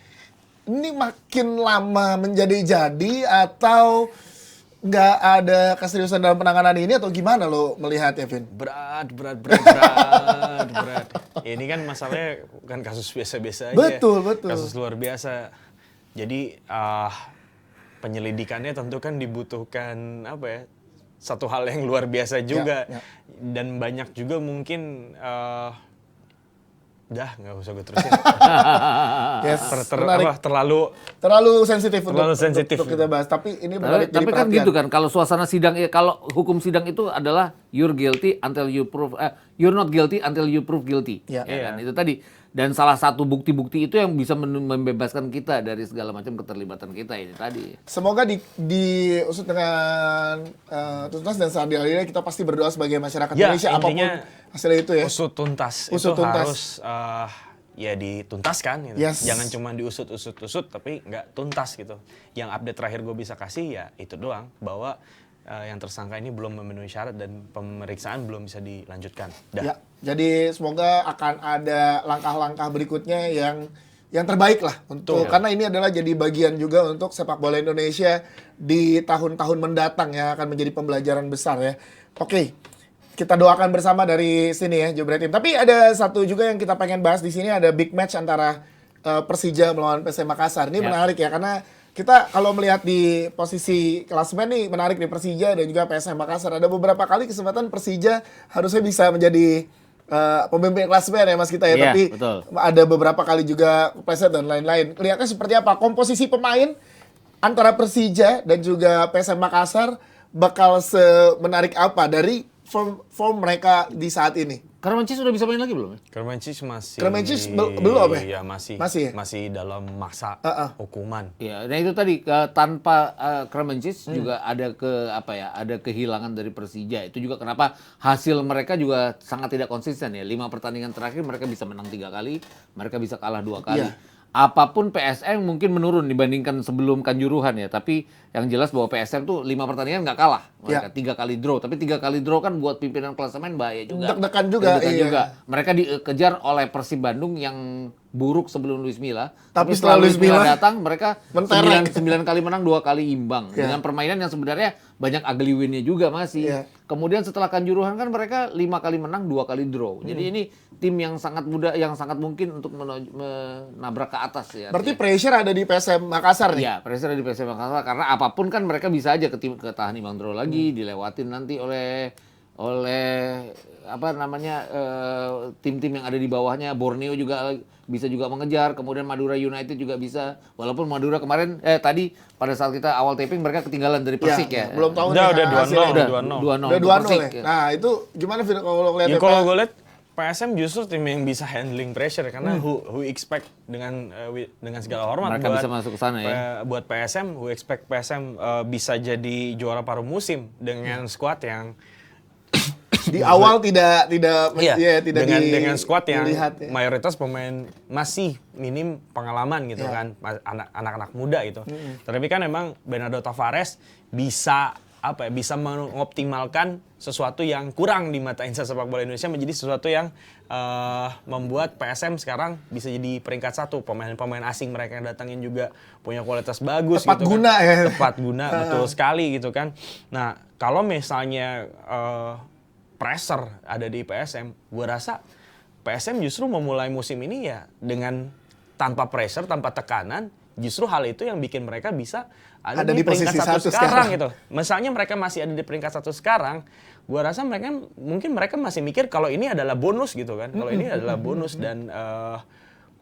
Ini makin lama menjadi-jadi atau nggak ada keseriusan dalam penanganan ini atau gimana lo melihatnya, Vin? Berat. Ini kan masalahnya bukan kasus biasa-biasa aja. Betul. Kasus luar biasa. Jadi penyelidikannya tentu kan dibutuhkan satu hal yang luar biasa juga. Ya. Dan banyak juga mungkin nggak usah gue terusin. Yes, menarik. Terlalu sensitif Terlalu sensitif. untuk kita bahas. Tapi ini menarik jadi Tapi kan perhatian. gitu kan, kalau suasana sidang, kalau hukum sidang itu adalah you're guilty until you prove, you're not guilty until you prove guilty. Ya. Kan? Itu tadi. Dan salah satu bukti-bukti itu yang bisa membebaskan kita dari segala macam keterlibatan kita ini tadi. Semoga diusut dengan tuntas dan seadil-adilnya. Kita pasti berdoa sebagai masyarakat Ya, Indonesia apapun intinya hasilnya itu ya. Usut tuntas Usut itu tuntas. harus dituntaskan gitu. Yes. Jangan cuma diusut tapi nggak tuntas gitu. Yang update terakhir gue bisa kasih ya itu doang, bahwa yang tersangka ini belum memenuhi syarat dan pemeriksaan belum bisa dilanjutkan. Ya, jadi semoga akan ada langkah-langkah berikutnya yang terbaik lah untuk karena ini adalah jadi bagian juga untuk sepak bola Indonesia di tahun-tahun mendatang yang akan menjadi pembelajaran besar ya. Oke. Kita doakan bersama dari sini ya, Jebret Team. Tapi ada satu juga yang kita pengen bahas di sini, ada big match antara Persija melawan PSM Makassar. Ini menarik ya, karena kita kalau melihat di posisi klasemen nih menarik di Persija dan juga PSM Makassar. Ada beberapa kali kesempatan Persija harusnya bisa menjadi pemimpin klasemen ya Mas kita ya. Iya, Tapi betul. ada beberapa kali juga kepleset dan lain-lain. Lihatnya seperti apa komposisi pemain antara Persija dan juga PSM Makassar bakal semenarik apa dari form mereka di saat ini. Karamancis sudah bisa main lagi belum? Kermencis masih belum ya? Iya, Masih ya? masih dalam masa hukuman. Ya, nah itu tadi tanpa Karamancis juga ada ada kehilangan dari Persija. Itu juga kenapa hasil mereka juga sangat tidak konsisten ya. 5 pertandingan terakhir mereka bisa menang 3 kali, mereka bisa kalah 2 kali. Iya. Apapun PSM mungkin menurun dibandingkan sebelum Kanjuruhan ya, tapi yang jelas bahwa PSM tuh 5 pertandingan nggak kalah, mereka 3 kali draw, tapi 3 kali draw kan buat pimpinan klasemen bahaya juga. Deg-degan juga, Deg-degan iya. juga. Mereka dikejar oleh Persib Bandung yang buruk sebelum Luis Milla, Tapi setelah setelah Luis Milla Luis Milla datang mereka mentereng. 9 kali menang 2 kali imbang Iya. dengan permainan yang sebenarnya banyak ugly win-nya juga masih. Iya. Kemudian setelah Kanjuruhan kan mereka 5 kali menang 2 kali draw. Jadi ini tim yang sangat muda, yang sangat mungkin untuk menabrak ke atas ya. Berarti pressure ada di PSM Makassar nih. Iya, pressure di PSM Makassar karena apapun kan mereka bisa aja ketahan imbang draw lagi, dilewatin nanti oleh oleh apa namanya tim-tim yang ada di bawahnya. Borneo juga bisa juga mengejar, kemudian Madura United juga bisa. Walaupun Madura kemarin tadi pada saat kita awal taping mereka ketinggalan dari Persik ya. Belum tahu Udah nih hasilnya. 2-0. Udah untuk 2-0 Persik, ya. ya. Nah, itu gimana Vin kalau lo Ya lihat kalau gue lihat PSM justru tim yang bisa handling pressure karena who expect dengan segala hormat Mereka bisa masuk ke sana ya. Buat PSM, who expect PSM bisa jadi juara paruh musim dengan skuad yang di awal tidak dengan skuad yang dilihat ya. mayoritas pemain masih minim pengalaman gitu kan, anak-anak muda gitu. Tapi kan memang Bernardo Tavares bisa bisa mengoptimalkan sesuatu yang kurang di mata insan sepak bola Indonesia menjadi sesuatu yang membuat PSM sekarang bisa jadi peringkat 1. Pemain-pemain asing mereka yang datangin juga punya kualitas bagus. Tepat gitu guna kan. ya. Tepat guna, betul sekali gitu kan. Nah, kalau misalnya pressure ada di PSM, gue rasa PSM justru memulai musim ini ya dengan tanpa pressure, tanpa tekanan. Justru hal itu yang bikin mereka bisa ada di peringkat posisi 1 sekarang gitu. Misalnya mereka masih ada di peringkat 1 sekarang, gua rasa mereka masih mikir kalau ini adalah bonus gitu kan. Kalau ini adalah bonus dan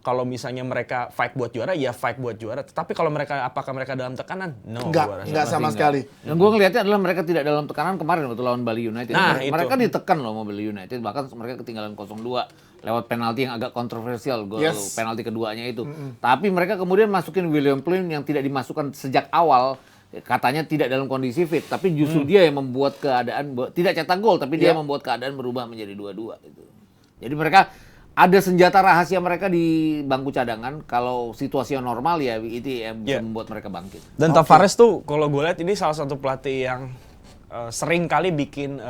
kalau misalnya mereka fight buat juara, ya fight buat juara. Tetapi kalau apakah mereka dalam tekanan? No, Enggak sama sekali. Dan gue ngelihatnya adalah mereka tidak dalam tekanan kemarin waktu lawan Bali United. Nah, mereka itu. ditekan loh sama Bali United, bahkan mereka ketinggalan 0-2 lewat penalti yang agak kontroversial, penalti keduanya itu. Tapi mereka kemudian masukin William Flynn yang tidak dimasukkan sejak awal, katanya tidak dalam kondisi fit, tapi justru dia yang membuat keadaan tidak cetak gol, tapi dia membuat keadaan berubah menjadi 2-2 gitu. Jadi mereka ada senjata rahasia mereka di bangku cadangan. Kalau situasi yang normal ya itu yang bisa membuat mereka bangkit. Dan Tavares tuh kalau gue lihat ini salah satu pelatih yang sering kali bikin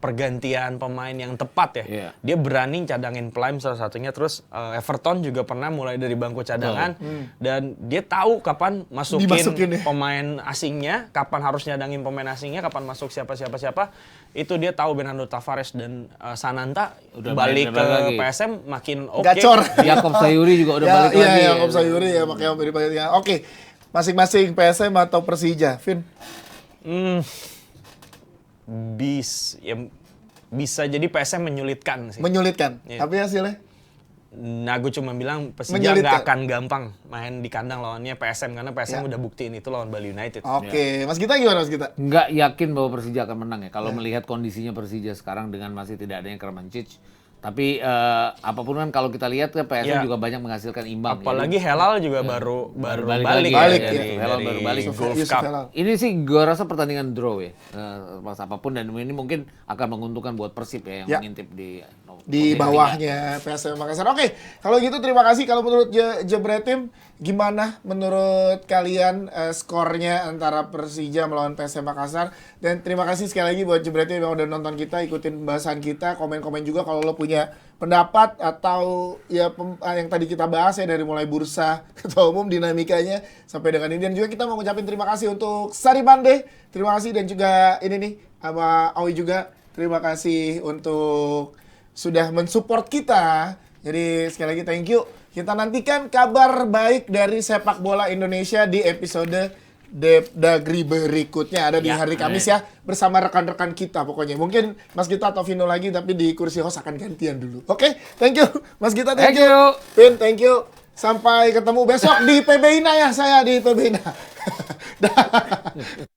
pergantian pemain yang tepat ya. Iya. Dia berani cadangin Plym salah satunya. Terus Everton juga pernah mulai dari bangku cadangan. Dan dia tahu kapan Dimasukin ya. pemain asingnya, kapan harus nyadangin pemain asingnya, kapan masuk siapa. Itu dia tahu. Bernardo Tavares dan Sananta Udah balik main ke lagi. PSM makin oke. Gacor. Jakob Sayuri juga udah balik lagi. Iya, Jakob Sayuri ya makanya balik. Oke. Masing-masing PSM atau Persija, Vin? Bisa jadi PSM menyulitkan sih. Menyulitkan. Iya. Tapi hasilnya? Nah, gue cuma bilang Persija Menyulitkan. nggak akan gampang main di kandang lawannya PSM karena PSM udah buktiin itu lawan Bali United. Oke. Mas Gita gimana Mas Gita? Nggak yakin bahwa Persija akan menang ya. Kalau melihat kondisinya Persija sekarang dengan masih tidak adanya Karamančić. Tapi apapun kan kalau kita lihat ke PSM juga banyak menghasilkan imbang. Apalagi Helal juga baru balik lagi Balik, dari Helal baru balik. Gulf Yusuf Cup. Helal. Ini sih gue rasa pertandingan draw ya. Pas apapun dan ini mungkin akan menguntungkan buat Persib ya yang mengintip di Di bawahnya PSM Makassar. Oke, kalau gitu terima kasih. Kalau menurut Jebretim, gimana menurut kalian skornya antara Persija melawan PSM Makassar? Dan terima kasih sekali lagi buat Jebretim yang udah nonton kita, ikutin pembahasan kita, komen-komen juga kalau lo punya pendapat atau ya yang tadi kita bahas ya dari mulai bursa ketua umum dinamikanya sampai dengan ini. Dan juga kita mau ngucapin terima kasih untuk Sari Mande, terima kasih, dan juga ini nih sama Awi juga terima kasih untuk sudah mensupport kita. Jadi sekali lagi thank you. Kita nantikan kabar baik dari sepak bola Indonesia di episode Dagri berikutnya. Ada di hari Kamis ya. Bersama rekan-rekan kita pokoknya. Mungkin Mas Gita atau Vino lagi, tapi di kursi host akan gantian dulu. Oke, thank you. Mas Gita, thank you. Vin, thank you. Sampai ketemu besok di PB Ina ya. Saya di PB Ina. Dah.